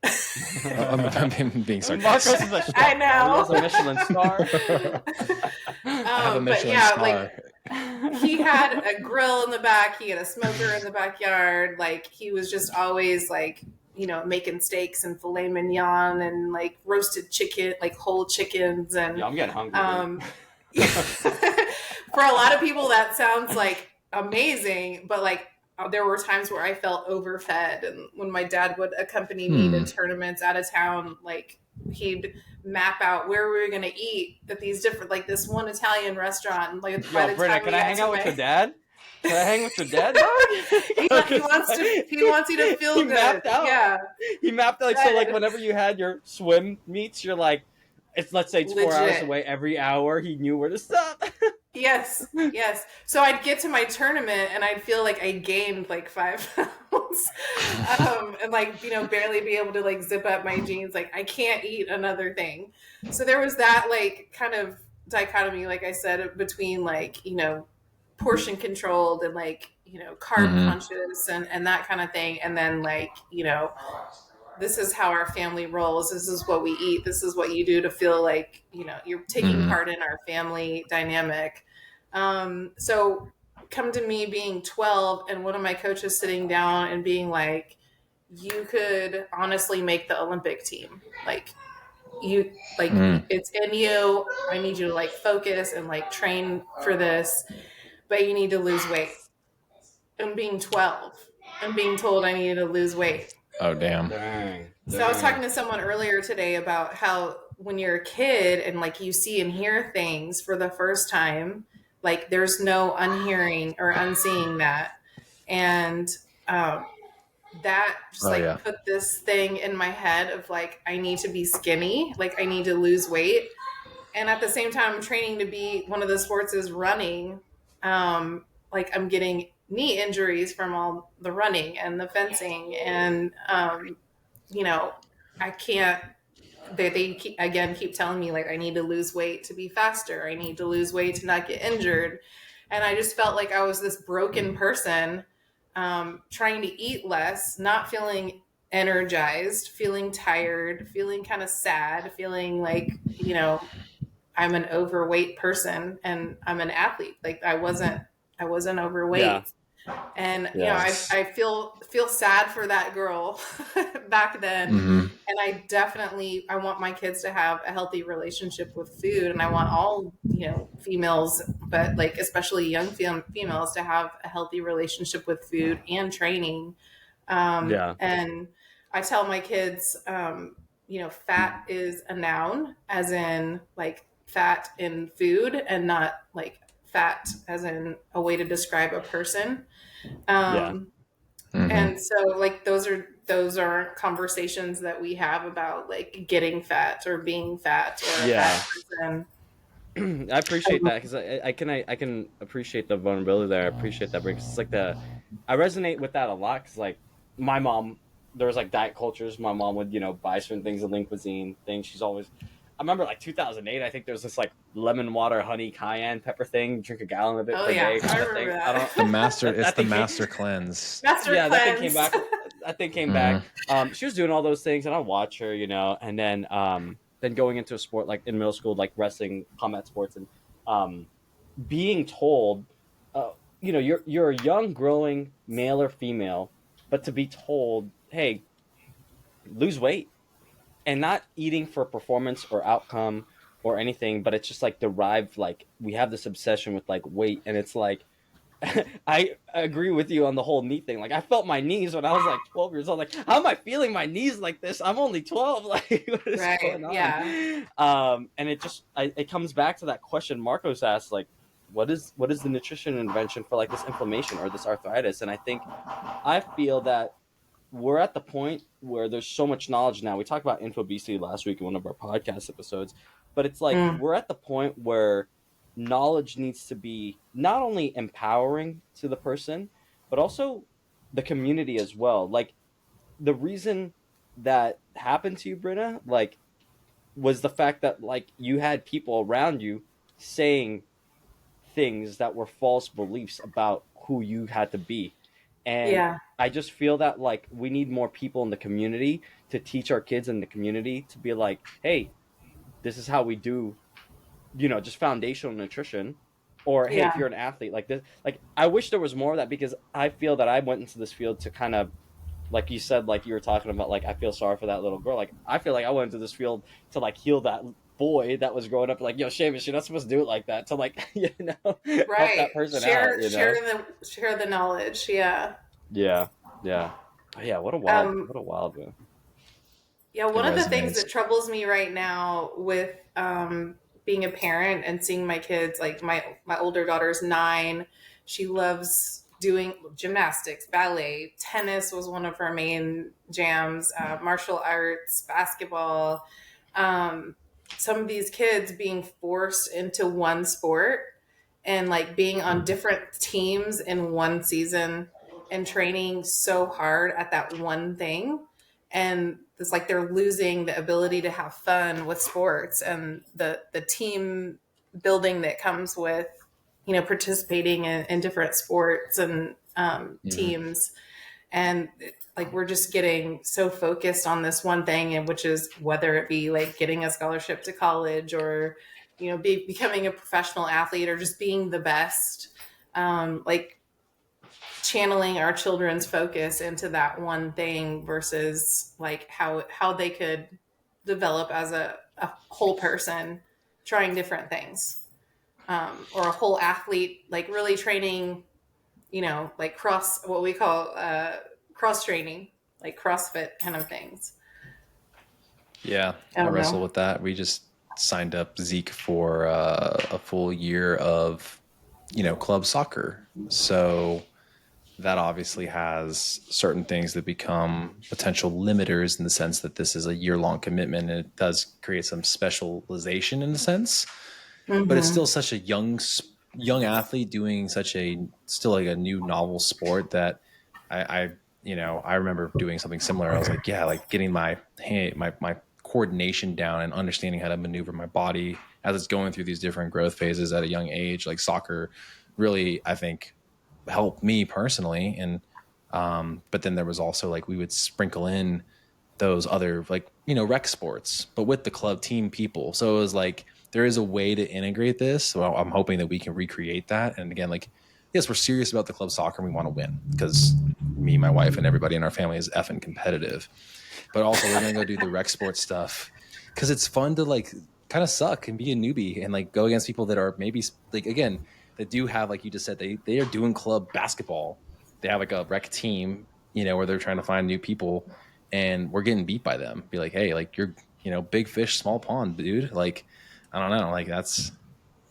I'm being sarcastic. Marcos is a chef. I know. He has a Michelin star. I have a but Michelin yeah, star. like he had a grill in the back, he had a smoker in the backyard. Like he was just always like, making steaks and filet mignon and like roasted chicken, like whole chickens. And Yeah, I'm getting hungry. for a lot of people that sounds like amazing, but like there were times where I felt overfed. And when my dad would accompany me to tournaments out of town, like he'd map out where we were going to eat at these different, like this one Italian restaurant. And like, by the Brynna, time can I hang out with your dad? Can I hang with your dad? he wants you to feel he good. Mapped out. Yeah. He mapped out. Like, so like whenever you had your swim meets, you're like, let's say it's 4 hours Legit. away. Every hour, he knew where to stop. Yes. So I'd get to my tournament and I'd feel like I gained like 5 pounds, and like barely be able to like zip up my jeans. Like I can't eat another thing. So there was that like kind of dichotomy, like I said, between like portion controlled and like carb conscious and that kind of thing, and then like this is how our family rolls. This is what we eat. This is what you do to feel like, you're taking part in our family dynamic. So come to me being 12 and one of my coaches sitting down and being like, you could honestly make the Olympic team. Like it's in you. I need you to like focus and like train for this, but you need to lose weight. And being 12 and being told I needed to lose weight. Oh, damn. Dang. So I was talking to someone earlier today about how when you're a kid and like you see and hear things for the first time, like there's no unhearing or unseeing that. And that just put this thing in my head of like, I need to be skinny, like I need to lose weight. And at the same time, I'm training to be one of the sports is running. Like I'm getting knee injuries from all the running and the fencing, and I can't. They keep telling me like I need to lose weight to be faster. I need to lose weight to not get injured, and I just felt like I was this broken person, trying to eat less, not feeling energized, feeling tired, feeling kind of sad, feeling like I'm an overweight person and I'm an athlete. Like I wasn't overweight. Yeah. And Yes. I feel sad for that girl back then. And I want my kids to have a healthy relationship with food, and I want all females, but like especially young females, to have a healthy relationship with food and training. And I tell my kids, fat is a noun, as in like fat in food, and not like fat as in a way to describe a person. And so like those are conversations that we have about like getting fat or being fat or a fat person. I appreciate that, because I can appreciate the vulnerability there. I appreciate that, because it's like I resonate with that a lot, because like my mom, there was like diet cultures. My mom would buy certain things, the lean cuisine thing. She's always, I remember like 2008, I think there was this like lemon water honey cayenne pepper thing, drink a gallon of it per day I remember thing. that. The master, it's the thing master cleanse. Master yeah, cleanse. that thing came back. That thing came back. She was doing all those things, and I watch her, and then going into a sport like in middle school, like wrestling, combat sports, and being told, you're a young, growing male or female, but to be told, hey, lose weight, and not eating for performance or outcome or anything, but it's just like derived. Like we have this obsession with like weight, and it's like I agree with you on the whole knee thing. Like I felt my knees when I was like 12 years old. Like how am I feeling my knees like this? I'm only 12. Like what is Right. going on? Yeah. And it comes back to that question Marcos asked, like what is the nutrition intervention for like this inflammation or this arthritis? And I feel that we're at the point where there's so much knowledge now. We talked about infobesity last week in one of our podcast episodes, but it's like Mm. we're at the point where knowledge needs to be not only empowering to the person, but also the community as well. Like the reason that happened to you, Brynna, like was the fact that like you had people around you saying things that were false beliefs about who you had to be. And Yeah. I just feel that like we need more people in the community to teach our kids in the community to be like, hey, this is how we do, just foundational nutrition. Or hey, if Yeah. you're an athlete like this, like I wish there was more of that, because I feel that I went into this field to kind of, like you said, like you were talking about, like I feel sorry for that little girl. Like I feel like I went into this field to like heal that boy that was growing up like, yo, Seamus, you're not supposed to do it like that. To like, help Right. that person out. Share the knowledge. Yeah. Yeah, yeah, yeah. Um, What a wild one. Yeah, It one of the things resonates. that troubles me right now with being a parent and seeing my kids, like my older daughter's 9, she loves doing gymnastics, ballet, tennis was one of her main jams, martial arts, basketball. Um, some of these kids being forced into one sport and like being on different teams in one season and training so hard at that one thing, and it's like they're losing the ability to have fun with sports and the team building that comes with participating in different sports and Mhm. teams. And like we're just getting so focused on this one thing, and which is whether it be like getting a scholarship to college or becoming a professional athlete or just being the best, like channeling our children's focus into that one thing versus like how they could develop as a whole person trying different things, or a whole athlete, like really training, like what we call cross training, like CrossFit kind of things. Yeah, I I don't wrestle know. with that. We just signed up Zeke for a full year of, club soccer. So that obviously has certain things that become potential limiters in the sense that this is a year-long commitment, and it does create some specialization in a sense. But it's Mm-hmm. still such a young athlete doing such a still like a new novel sport that I remember doing something similar. I was like, yeah, like getting my coordination down and understanding how to maneuver my body as it's going through these different growth phases at a young age. Like soccer really, I think, helped me personally. And but then there was also like we would sprinkle in those other like rec sports, but with the club team people. So it was like there is a way to integrate this. So I'm hoping that we can recreate that. And again, like yes, we're serious about the club soccer and we want to win because me, my wife, and everybody in our family is effing competitive. But also we're gonna go do the rec sports stuff because it's fun to like kind of suck and be a newbie and like go against people that are maybe like again that do have, like you just said, they are doing club basketball. They have like a rec team, where they're trying to find new people, and we're getting beat by them. Be like, hey, like you're, big fish, small pond, dude. Like, I don't know. Like that's,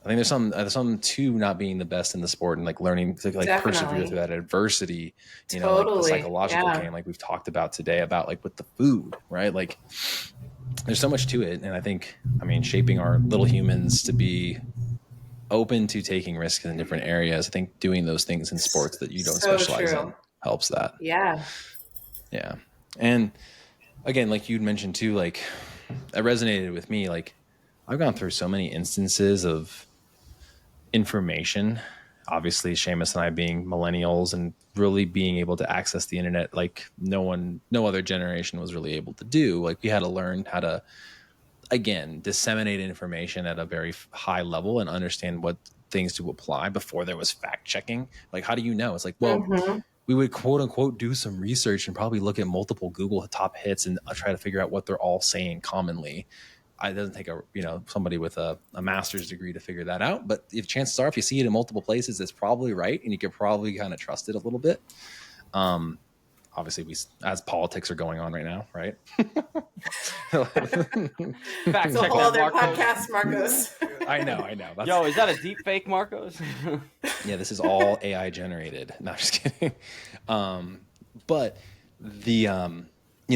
I think there's some to not being the best in the sport and like learning to like persevere through Definitely. that adversity, like the Totally. psychological Yeah. game, like we've talked about today about like with the food, right? Like there's so much to it. And I think, shaping our little humans to be open to taking risks in different areas. I think doing those things in sports that you don't So specialize true. in helps that. Yeah. Yeah. And again, like you'd mentioned too, like that resonated with me. Like I've gone through so many instances of information. Obviously, Seamus and I being millennials and really being able to access the internet like no other generation was really able to do. Like we had to learn how to again, disseminate information at a very high level and understand what things to apply before there was fact checking. Like, how do you know? It's like, well, we would quote unquote do some research and probably look at multiple Google top hits and try to figure out what they're all saying commonly. It doesn't take somebody with a master's degree to figure that out. But if chances are, if you see it in multiple places, it's probably right, and you could probably kind of trust it a little bit. Obviously, as politics are going on right now, right? Fact check whole other podcast, Marcos. I know. Yo, is that a deep fake, Marcos? Yeah, this is all AI generated. No, I'm just kidding. But the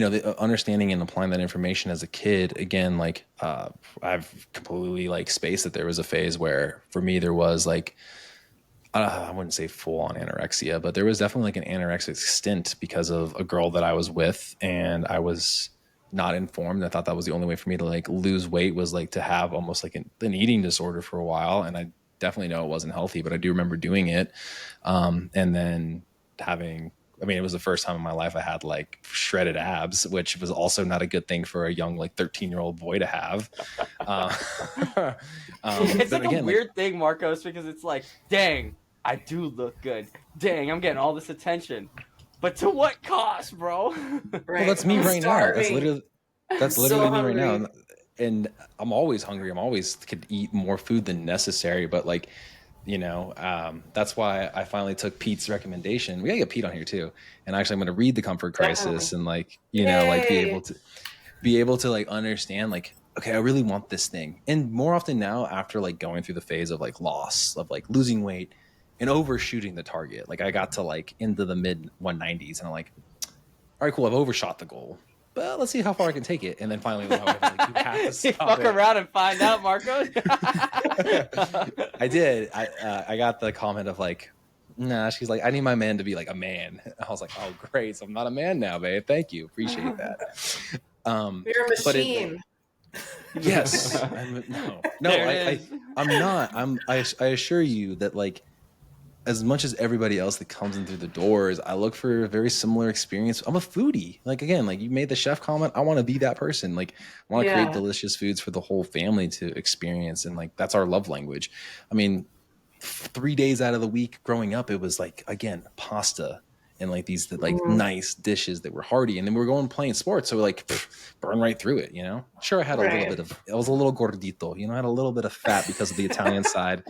the understanding and applying that information as a kid, again, like I've completely like spaced that there was a phase where for me there was like, I wouldn't say full on anorexia, but there was definitely like an anorexic stint because of a girl that I was with, and I was not informed. I thought that was the only way for me to like lose weight was like to have almost like an eating disorder for a while. And I definitely know it wasn't healthy, but I do remember doing it. And then it was the first time in my life I had like shredded abs, which was also not a good thing for a young, like 13-year-old boy to have. It's like a weird thing, Marcos, because it's like, dang, I do look good. Dang, I'm getting all this attention. But to what cost, bro? Right. Well, that's me right now. That's literally me right now. And I'm always hungry. I'm always could eat more food than necessary. But like, that's why I finally took Pete's recommendation. We gotta get Pete on here too. And actually I'm going to read the Comfort Crisis and like, like be able to like understand like, okay, I really want this thing. And more often now after like going through the phase of like loss of like losing weight and overshooting the target, like I got to like into the mid 190s and I'm like, all right, cool. I've overshot the goal, but let's see how far I can take it. And then finally, you have to stop fuck around and find out, Marcos. I did. I got the comment of like, nah, she's like, I need my man to be like a man. I was like, oh, great. So I'm not a man now, babe. Thank you. Appreciate that. You're a machine. Yes. I'm not. I assure you that like, as much as everybody else that comes in through the doors, I look for a very similar experience. I'm a foodie. Like, again, like you made the chef comment, I want to be that person. Like, I want to create delicious foods for the whole family to experience. And like, that's our love language. I mean, 3 days out of the week growing up, it was like, again, pasta and like these like nice dishes that were hearty. And then we were going playing sports. So like burn right through it, Sure, I had a little bit of, I was a little gordito, I had a little bit of fat because of the Italian side.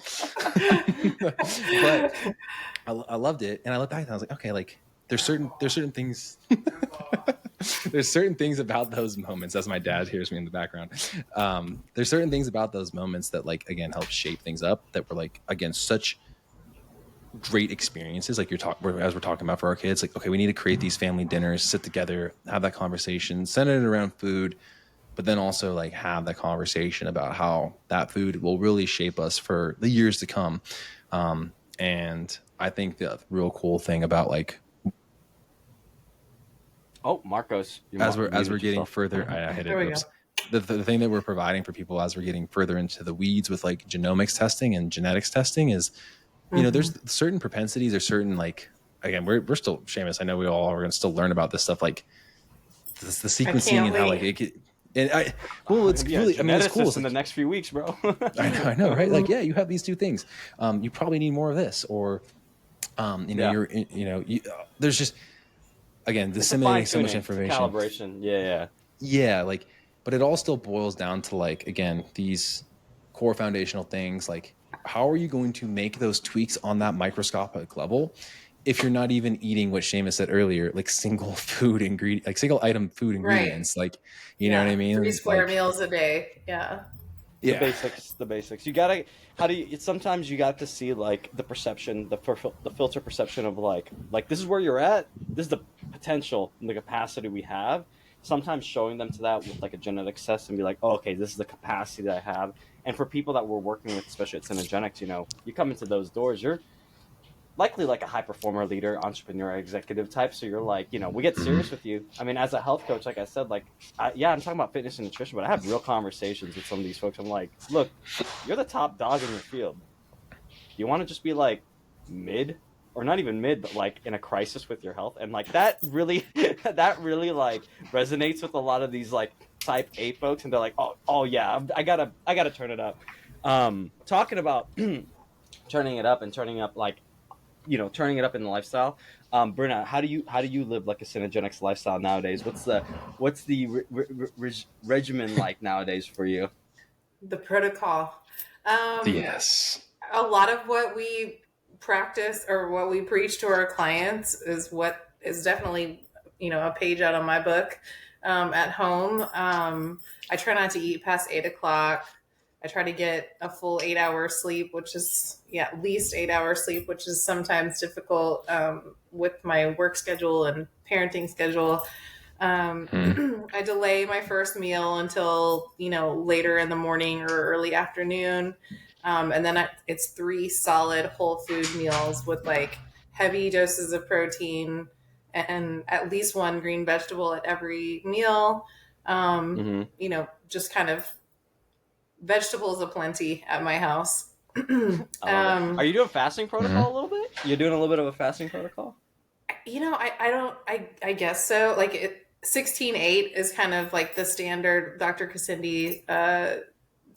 But I loved it. And I looked back and I was like, okay, like there's certain things, there's certain things about those moments, as my dad hears me in the background. There's certain things about those moments that like, again, help shape things up that were like, again, such great experiences. Like as we're talking about for our kids, like, okay, we need to create these family dinners, sit together, have that conversation, center it around food, but then also like have that conversation about how that food will really shape us for the years to come. And I think the real cool thing about like, Marcos, as we're getting further, I hit it. The thing that we're providing for people as we're getting further into the weeds with like genomics testing and genetics testing is, there's certain propensities or certain like, again, we're still, Seamus, I know we all are going to still learn about this stuff, like the sequencing and how like it could, it's really, I mean, it's cool. In the next few weeks, bro. I know, right? Like, yeah, you have these two things. You probably need more of this, or, there's just, again, disseminating so much information. Calibration. Yeah. Like, but it all still boils down to like, again, these core foundational things. Like, how are you going to make those tweaks on that microscopic level if you're not even eating what Seamus said earlier, like single item food ingredients, like, you know what I mean? 3 square meals a day. Yeah. The basics. Sometimes you got to see like the perception, the filter perception of like this is where you're at. This is the potential and the capacity we have. Sometimes showing them to that with like a genetics test and be like, oh, okay, this is the capacity that I have. And for people that we're working with, especially at Cenegenics, you come into those doors, you're likely like a high performer, leader, entrepreneur, executive type. So you're like, we get serious with you. I mean, as a health coach, like I said, like, I'm talking about fitness and nutrition, but I have real conversations with some of these folks. I'm like, look, you're the top dog in your field. You want to just be like mid, or not even mid, but like in a crisis with your health. And like that really like resonates with a lot of these like type A folks, and they're like, oh yeah, I gotta turn it up. Talking about turning it up and turning up like turning it up in the lifestyle. Brynna, how do you live like a Cenegenics lifestyle nowadays? What's the regimen like nowadays for you? The protocol. Um, Yes. a lot of what we practice or what we preach to our clients is what is definitely, a page out of my book at home. I try not to eat past 8 o'clock. I try to get a full 8 hour sleep, which is, at least 8 hour sleep, which is sometimes difficult with my work schedule and parenting schedule. I delay my first meal until, later in the morning or early afternoon. And then it's 3 solid whole food meals with like heavy doses of protein and at least one green vegetable at every meal. Mm-hmm. Just kind of vegetables aplenty at my house. I love it. Are you doing fasting protocol a Mm-hmm. little bit? You're doing a little bit of a fasting protocol? I guess so. Like 16/8 is kind of like the standard. Dr. Cassindi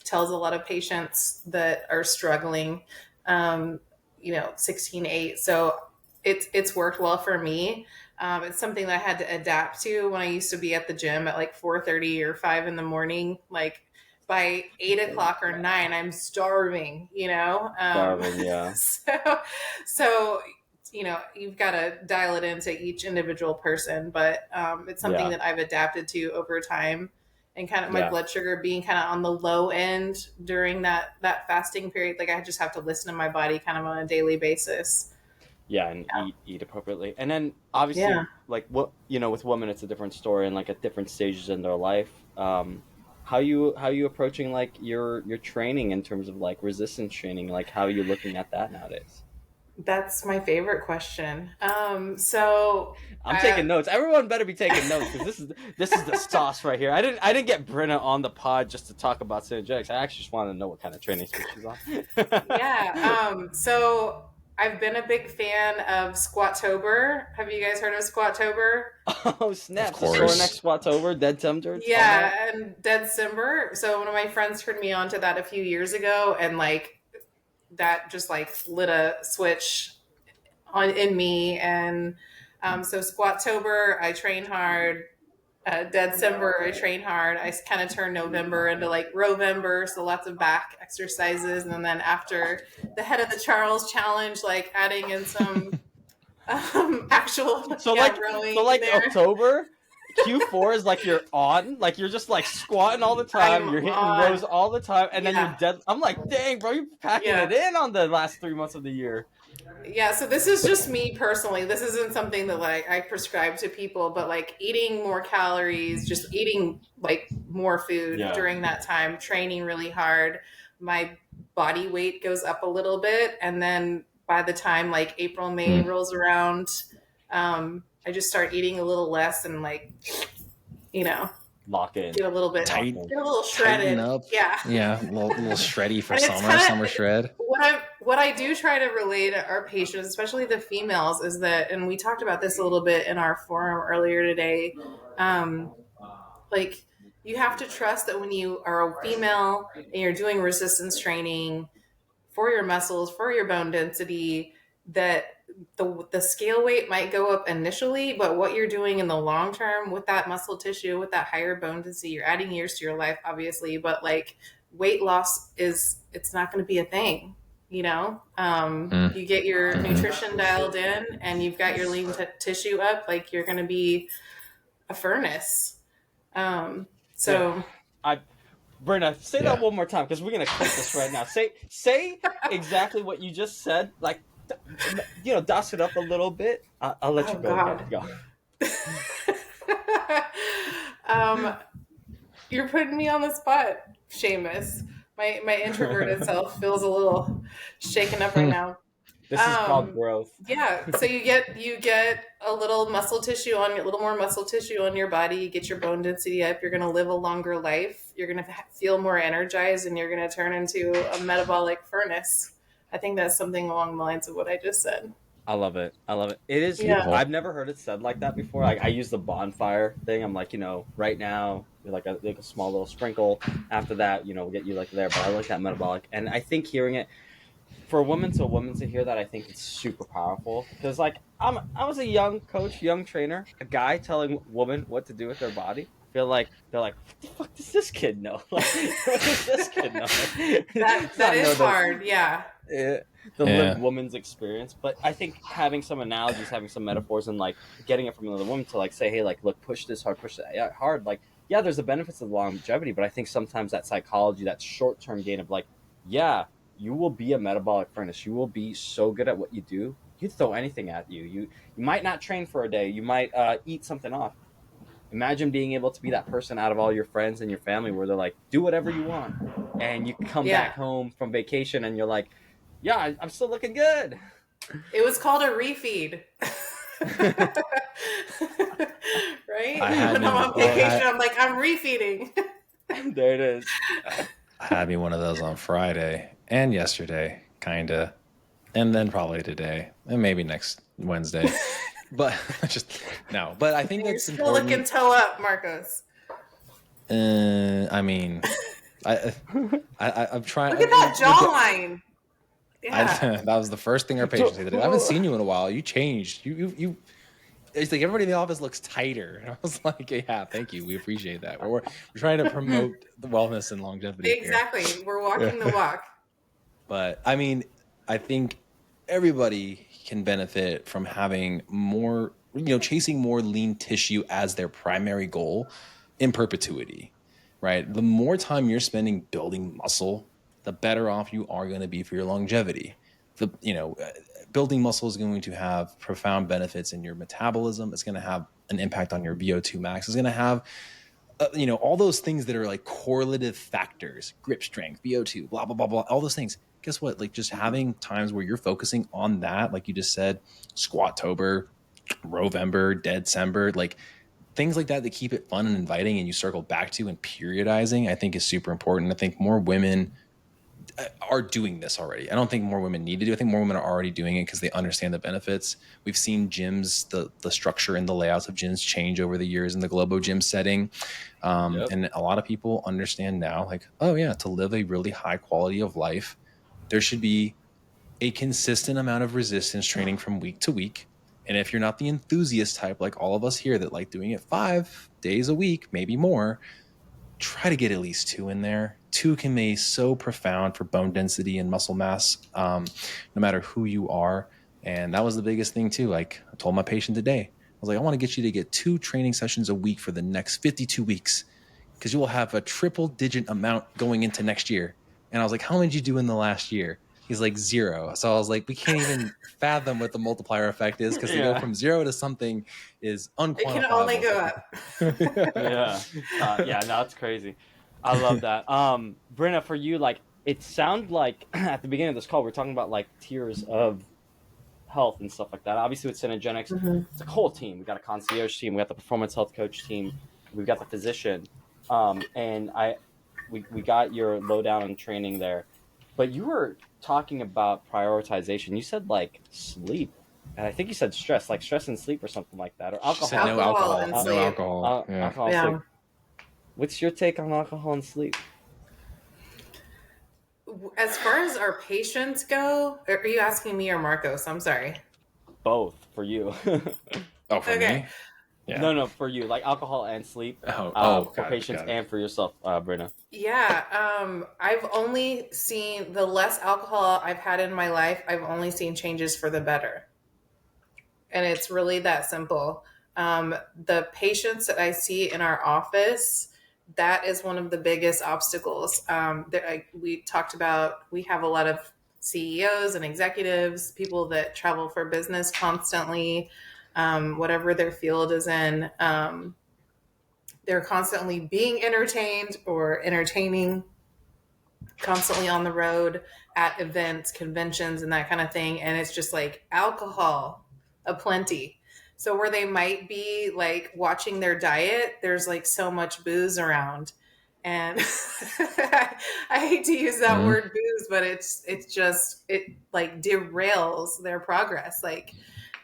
tells a lot of patients that are struggling, 16/8. So it's worked well for me. It's something that I had to adapt to when I used to be at the gym at like 4:30 or 5 in the morning. Like by 8 o'clock or 9, I'm starving, Starving, yeah. So you've got to dial it into each individual person, but it's something Yeah. that I've adapted to over time, and kind of my Yeah. blood sugar being kind of on the low end during that fasting period. Like I just have to listen to my body kind of on a daily basis. Yeah, and eat appropriately. And then obviously Yeah. like what with women it's a different story and like at different stages in their life. How you approaching like your training in terms of like resistance training? Like how are you looking at that nowadays? That's my favorite question. So I'm taking notes. Everyone better be taking notes because this is the sauce right here. I didn't get Brynna on the pod just to talk about Cenegenics. I actually just wanted to know what kind of training she's on. yeah. So I've been a big fan of Squattober. Have you guys heard of Squattober? Oh Of snap! So sore neck course. squats over, dead tempered, all that. Yeah, and Dead Simber. So one of my friends turned me on to that a few years ago, and like that just like lit a switch on in me. And so Squattober, I train hard. December, I train hard. I kind of turn November into like Rowember, so lots of back exercises. And then after the head of the Charles challenge, like adding in some actual So like rowing so like there. October, Q4 is like you're on, like you're just like squatting all the time, I'm you're hitting rows on. all the time, and then you're Yeah, dead. I'm like, dang, bro, you're packing yeah. it in on the last 3 months of the year. Yeah, so this is just me personally. This isn't something that like I prescribe to people, but like eating more calories, just eating like more food Yeah. during that time, training really hard, my body weight goes up a little bit, and then by the time like April, May Mm. rolls around, I just start eating a little less and like, you know, Lock in. get a little bit Lock Tight, in. get a little tighten shredded. up. Yeah. Yeah, a little shreddy for And it's summer, kind summer of shred. what I do try to relay to our patients, especially the females, is that, and we talked about this a little bit in our forum earlier today, um, like you have to trust that when you are a female and you're doing resistance training for your muscles, for your bone density, that the scale weight might go up initially, but what you're doing in the long term with that muscle tissue, with that higher bone density, you're adding years to your life, obviously, but like weight loss it's not going to be a thing. Mm. You get your Mm-hmm. nutrition dialed in and you've got your lean tissue up, like you're going to be a furnace. Um, Yeah. so Brynna, say that Yeah. one more time because we're gonna clip this right now. Say exactly what you just said. Like, dust it up a little bit. I'll let you oh go again. God. Go. um, you're putting me on the spot, Seamus. My introverted self feels a little shaken up right now. This is called Um, growth. yeah, so you get a little muscle tissue a little more muscle tissue on your body. You get your bone density up. You're going to live a longer life. You're going to feel more energized, and you're going to turn into a metabolic furnace. I think that's something along the lines of what I just said. I love it. I love it. It is. Yeah. Beautiful. I've never heard it said like that before. Like I use the bonfire thing. I'm like, right now, like a small little sprinkle. After that, we'll get you like there. But I like that metabolic, and I think hearing it for a woman to hear that, I think it's super powerful. Because like I was a young coach, young trainer, a guy telling women what to do with their body. I feel like they're like, what the fuck does this kid know? Like, what does this kid know? That Does that not know is hard. Yeah. the Yeah. lived woman's experience. But I think having some analogies, having some metaphors, and like getting it from another woman to like say, hey, like look, push this hard, push that hard. Like, yeah, there's the benefits of longevity, but I think sometimes that psychology, that short term gain of like, yeah, you will be a metabolic furnace. You will be so good at what you do. You'd throw anything at you. You might not train for a day. You might eat something off. Imagine being able to be that person out of all your friends and your family where they're like, do whatever you want. And you come Yeah. back home from vacation and you're like, yeah, I'm still looking good. It was called a refeed. Right? I had When me I'm one. on vacation, I'm like, I'm refeeding. There it is. I had me one of those on Friday and yesterday, kinda, and then probably today and maybe next Wednesday. But just no. But I think You're that's still looking important. toe up, Marcos. I mean, I'm trying. Look at that jawline. Yeah. That was the first thing our patient said. I haven't seen you in a while. You changed. You. It's like everybody in the office looks tighter. And I was like, yeah, thank you. We appreciate that. We're trying to promote the wellness and longevity here. Exactly. We're walking the walk. But I mean, I think everybody can benefit from having more, chasing more lean tissue as their primary goal in perpetuity, right? The more time you're spending building muscle, the better off you are going to be for your longevity. Building muscle is going to have profound benefits in your metabolism. It's going to have an impact on your VO2 max. It's going to have all those things that are like correlative factors, grip strength, VO2, blah, blah, blah, blah, all those things. Guess what? Like just having times where you're focusing on that, like you just said, Squattober, Rovember, Deadcember, like things like that keep it fun and inviting and you circle back to, and periodizing, I think is super important. I think more women are doing this already. I don't think more women need to do it. I think more women are already doing it because they understand the benefits. We've seen gyms, the structure and the layouts of gyms change over the years in the Globo gym setting. And a lot of people understand now, like, oh yeah, to live a really high quality of life, there should be a consistent amount of resistance training from week to week. And if you're not the enthusiast type, like all of us here that like doing it 5 days a week, maybe more, try to get at least 2 in there. 2 can be so profound for bone density and muscle mass, no matter who you are. And that was the biggest thing too. Like I told my patient today, I was like, I want to get you to get 2 training sessions a week for the next 52 weeks because you will have a triple digit amount going into next year. And I was like, how many did you do in the last year? He's like 0. So I was like, we can't even fathom what the multiplier effect is because to go from 0 to something is unquantifiable. It can only go up. Yeah, no, it's crazy. I love that. Brynna, for you, like it sounded like at the beginning of this call, we're talking about like tiers of health and stuff like that. Obviously, with Cenegenics, it's a whole team. We got a concierge team, we got the performance health coach team, we've got the physician, and we got your lowdown on training there. But you were talking about prioritization. You said like sleep, and I think you said stress, like stress and sleep or something like that, or She alcohol. said no alcohol. and No sleep. alcohol. Yeah. Alcohol, Yeah. sleep. What's your take on alcohol and sleep? As far as our patients go, are you asking me or Marcos? I'm sorry. Both for you. Oh, for Okay. me? Yeah. No, for you, like alcohol and sleep. For For patients and for yourself, Brynna. Yeah, I've only seen the less alcohol I've had in my life. I've only seen changes for the better, and it's really that simple. The patients that I see in our office, that is one of the biggest obstacles. We talked about, we have a lot of CEOs and executives, people that travel for business constantly, whatever their field is in. They're constantly being entertained or entertaining, constantly on the road at events, conventions, and that kind of thing. And it's just like alcohol aplenty. So where they might be like watching their diet, there's like so much booze around. And I hate to use that word booze, but it like derails their progress, like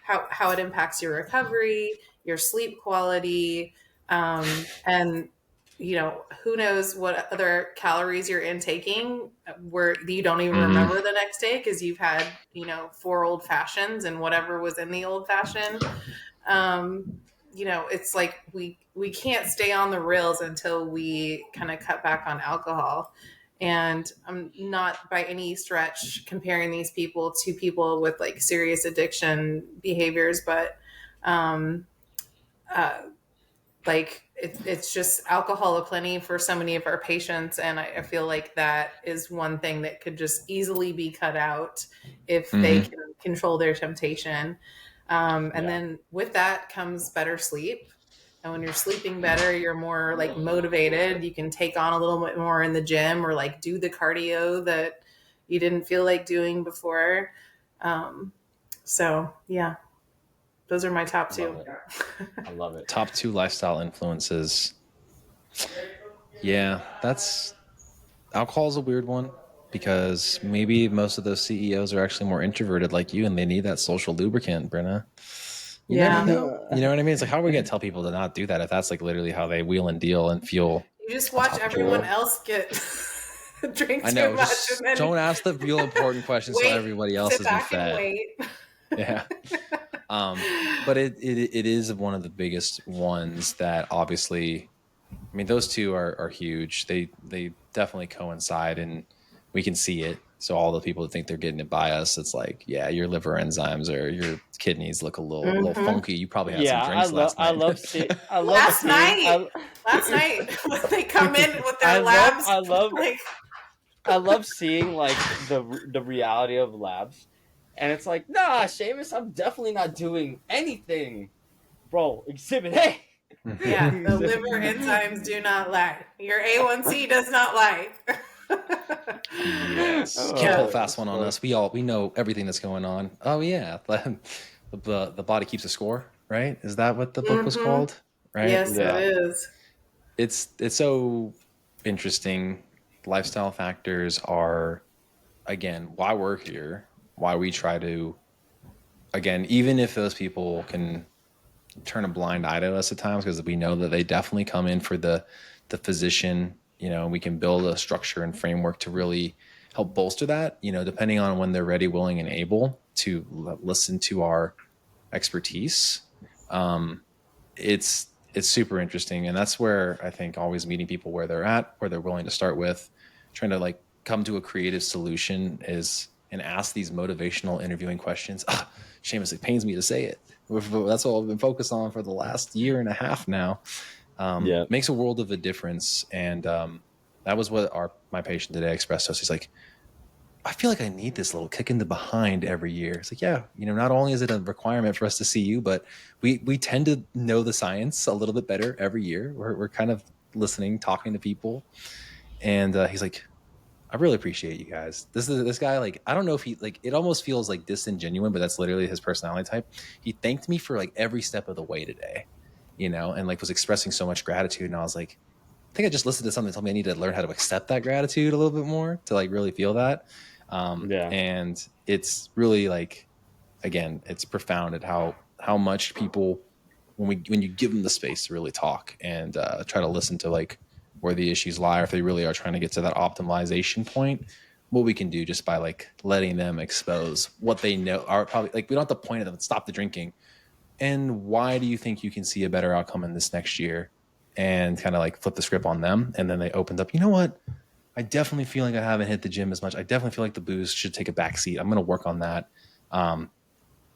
how it impacts your recovery, your sleep quality, and who knows what other calories you're intaking where you don't even remember the next day because you've had 4 old fashions and whatever was in the old fashioned. It's like we can't stay on the rails until we kind of cut back on alcohol. And I'm not by any stretch comparing these people to people with like serious addiction behaviors, but um, like it's just alcohol aplenty for so many of our patients, and I feel like that is one thing that could just easily be cut out if they can control their temptation. And then with that comes better sleep, and when you're sleeping better, you're more like motivated. You can take on a little bit more in the gym or like do the cardio that you didn't feel like doing before. So yeah, those are my top 2. I love it. Top 2 lifestyle influences. Yeah, alcohol is a weird one because maybe most of those CEOs are actually more introverted like you, and they need that social lubricant, Brynna. You never know. You know what I mean? It's like, how are we going to tell people to not do that if that's like literally how they wheel and deal and feel? You just watch everyone else get drink I know. too much, Just and then don't ask the real important questions so everybody else sit isn't back and fed. wait. Yeah. But it is one of the biggest ones that obviously, I mean, those two are huge. They definitely coincide, and we can see it. So all the people that think they're getting it by us, it's like, yeah, your liver enzymes or your kidneys look a little funky. You probably had some drinks last night. Last night when they come in with their labs. I love seeing like the reality of labs, and it's like, nah, Seamus, I'm definitely not doing anything, bro. Exhibit A. Yeah, the liver enzymes do not lie. Your A1C does not lie. Yes. Can't pull a fast one on us. We know everything that's going on. Oh yeah. The body keeps a score, right? Is that what the book was called? Right? Yes, it is. It's so interesting. Lifestyle factors are, again, why we're here, why we try to, again, even if those people can turn a blind eye to us at times, because we know that they definitely come in for the physician, we can build a structure and framework to really help bolster that, depending on when they're ready, willing, and able to listen to our expertise. It's super interesting. And that's where I think always meeting people where they're at, where they're willing to start with, trying to like come to a creative solution and ask these motivational interviewing questions. Seamus, it pains me to say it. That's what I've been focused on for the last year and a half now. Makes a world of a difference. And that was what my patient today expressed to us. He's like, I feel like I need this little kick in the behind every year. It's like, yeah, not only is it a requirement for us to see you, but we tend to know the science a little bit better every year. We're kind of listening, talking to people. And he's like, I really appreciate you guys. This guy, like, I don't know if he, like, it almost feels like disingenuous, but that's literally his personality type. He thanked me for like every step of the way today, and like was expressing so much gratitude. And I was like, I think I just listened to something that told me I need to learn how to accept that gratitude a little bit more to like really feel that. And it's really like, again, it's profound at how much people, when you give them the space to really talk and try to listen to like where the issues lie, or if they really are trying to get to that optimization point, what we can do just by like letting them expose what they know are probably like, we don't have to point at them, stop the drinking. And why do you think you can see a better outcome in this next year? And kind of like flip the script on them. And then they opened up, you know what? I definitely feel like I haven't hit the gym as much. I definitely feel like the booze should take a back seat. I'm going to work on that. I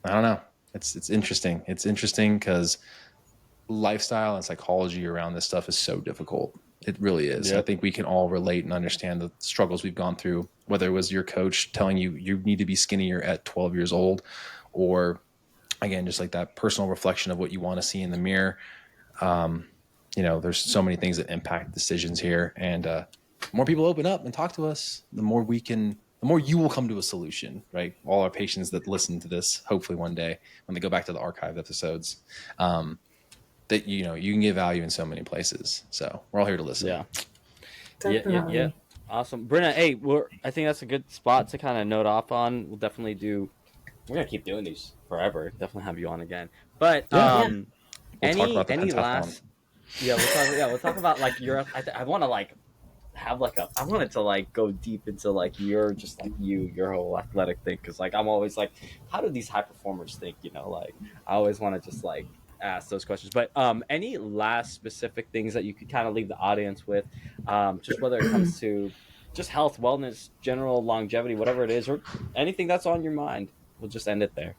don't know. It's interesting. It's interesting because lifestyle and psychology around this stuff is so difficult. It really is. I think we can all relate and understand the struggles we've gone through, whether it was your coach telling you need to be skinnier at 12 years old, or again, just like that personal reflection of what you want to see in the mirror. There's so many things that impact decisions here, and the more people open up and talk to us, the more you will come to a solution, right? All our patients that listen to this, hopefully one day when they go back to the archived episodes, that, you can get value in so many places. So we're all here to listen. Yeah. Definitely. Awesome, Brynna. Hey, I think that's a good spot to kind of note off on. We'll definitely do. We're gonna keep doing these forever. Definitely have you on again. But Yeah. Yeah. We'll talk about the any pentathlon. last? Yeah, we'll talk. Yeah, we'll talk about like your. I want to like have like a. I wanted to like go deep into like your just like your whole athletic thing because like I'm always like, how do these high performers think? You know, like I always want to just like ask those questions. But any last specific things that you could kind of leave the audience with, just whether it comes to just health, wellness, general longevity, whatever it is, or anything that's on your mind. We'll just end it there.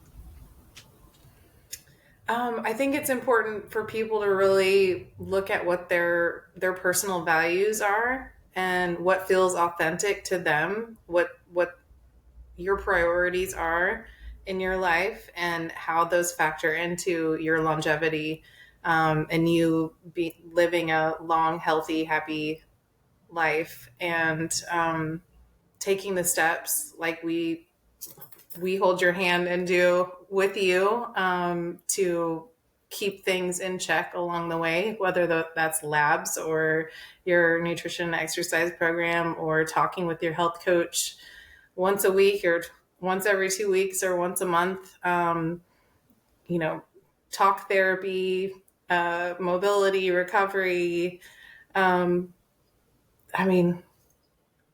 I think it's important for people to really look at what their personal values are and what feels authentic to them, what your priorities are in your life, and how those factor into your longevity, and you be living a long, healthy, happy life, and taking the steps like we hold your hand and do with you, to keep things in check along the way, whether that's labs or your nutrition and exercise program or talking with your health coach once a week or once every 2 weeks or once a month. You know, talk therapy, mobility, recovery. Um, I mean,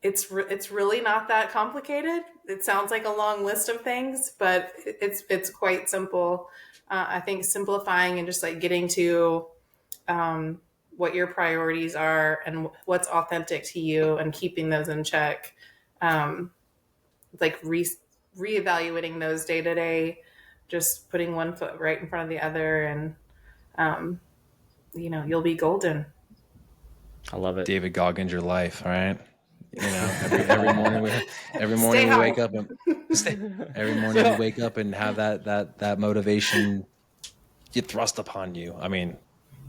it's really not that complicated. It sounds like a long list of things, but it's quite simple. I think simplifying and just like getting to, what your priorities are and what's authentic to you, and keeping those in check. Um, like reevaluating those day to day, just putting one foot right in front of the other, and um, you'll be golden. I love it. David Goggins, your life, right? You know, every morning Stay we high. wake up and every morning we wake up and have that motivation get thrust upon you. I mean,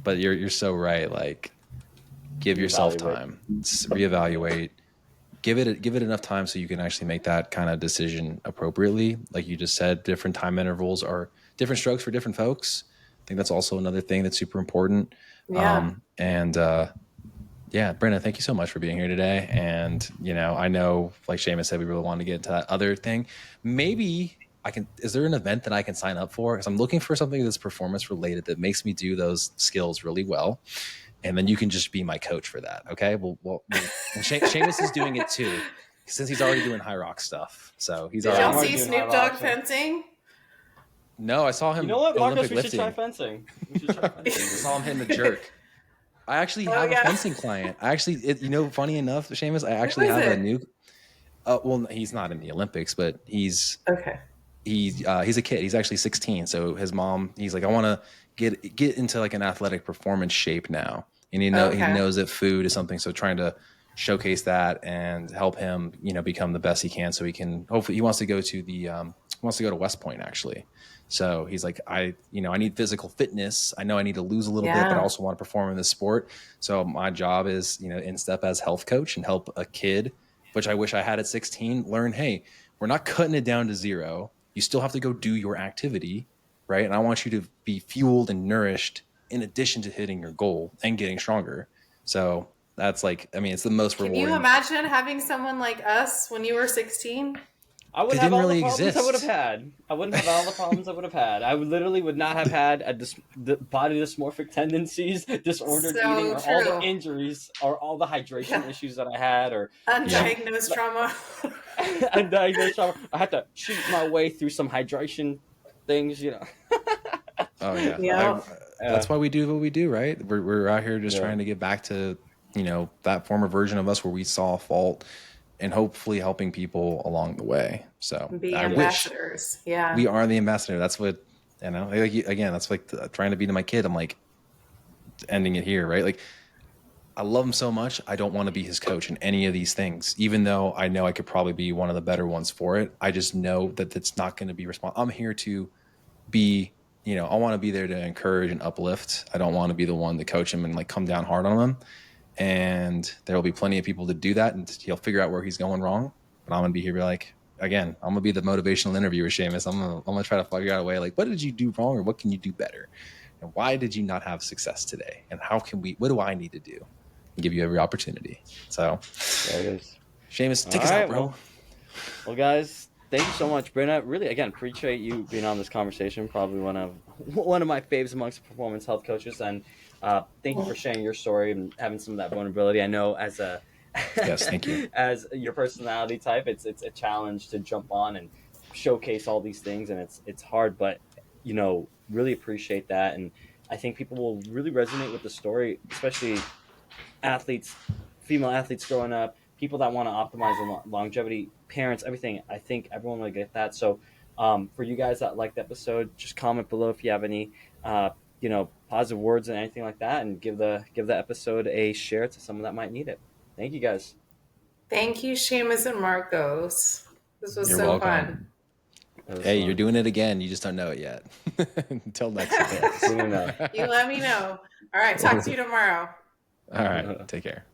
but you're so right. Like, give yourself Reevaluate. time, reevaluate, give it enough time so you can actually make that kind of decision appropriately. Like you just said, different time intervals are different strokes for different folks. I think that's also another thing that's super important. Yeah. Yeah, Brynna, thank you so much for being here today. And, I know, like Seamus said, we really wanted to get into that other thing. Maybe is there an event that I can sign up for? Because I'm looking for something that's performance related that makes me do those skills really well. And then you can just be my coach for that. Okay. And Seamus is doing it too, since he's already doing high rock stuff. So he's Did already. y'all I'm already see doing Snoop high Dogg rocks. fencing? No, I saw him. You know what, Marcos? Olympic We should try lifting. fencing. We should try I fencing. saw him hitting the jerk. I actually Oh, have yeah. a fencing client. Funny enough, Seamus, I actually Who is have a it? new. Well, he's not in the Olympics, but he's Okay. he's a kid. He's actually 16. So his mom, he's like, I want to get into like an athletic performance shape now, and he Okay. knows that food is something. So trying to showcase that and help him, become the best he can, so he can hopefully he wants to go to West Point actually. So he's like, I need physical fitness. I know I need to lose a little bit, but I Yeah. also want to perform in this sport. So my job is, in step as health coach and help a kid, which I wish I had at 16, learn, hey, we're not cutting it down to zero. You still have to go do your activity, right? And I want you to be fueled and nourished in addition to hitting your goal and getting stronger. So that's like, it's the most Can rewarding. you imagine having someone like us when you were 16? I wouldn't It have didn't all the really problems I would have exist. had. I wouldn't have all the problems I would have had. I would not have had the body dysmorphic tendencies, disordered So eating, or all the true. injuries, or all the hydration Yeah. issues that I had, or Undiagnosed trauma. undiagnosed trauma. I had to cheat my way through some hydration things. Oh yeah. Yeah. That's why we do what we do, right? We're out here just Yeah. trying to get back to, that former version of us where we saw a fault and hopefully helping people along the way. So Be I wish ambassadors. Yeah. we are the ambassador. That's what, again, that's like trying to be to my kid. I'm like ending it here, right? Like, I love him so much. I don't want to be his coach in any of these things, even though I know I could probably be one of the better ones for it. I just know that it's not going to be responsible. I'm here to be, I want to be there to encourage and uplift. I don't want to be the one to coach him and like come down hard on him. And there will be plenty of people to do that, and he'll figure out where he's going wrong. But I'm going to be here, be like, again, I'm going to be the motivational interviewer, Seamus. I'm going to try to figure out a way, like, what did you do wrong, or what can you do better? And why did you not have success today? And what do I need to do? give you every opportunity. So There it is. Seamus, take All us right, out, bro. well, guys, thank you so much, Brynna. Really, again, appreciate you being on this conversation. Probably one of my faves amongst performance health coaches, and thank you for sharing your story and having some of that vulnerability. I know as a Yes, thank you. as your personality type, it's a challenge to jump on and showcase all these things, and it's hard, but really appreciate that, and I think people will really resonate with the story, especially athletes, female athletes growing up, people that want to optimize their longevity, parents, everything. I think everyone will get that. So, for you guys that liked the episode, just comment below if you have any, positive words and anything like that, and give the episode a share to someone that might need it. Thank you guys. Thank you, Seamus and Marcos. This was You're so welcome. fun. Hey, you're doing it again. You just don't know it yet. Until next time. Soon enough. You let me know. All right, talk to you tomorrow. All right. Take care.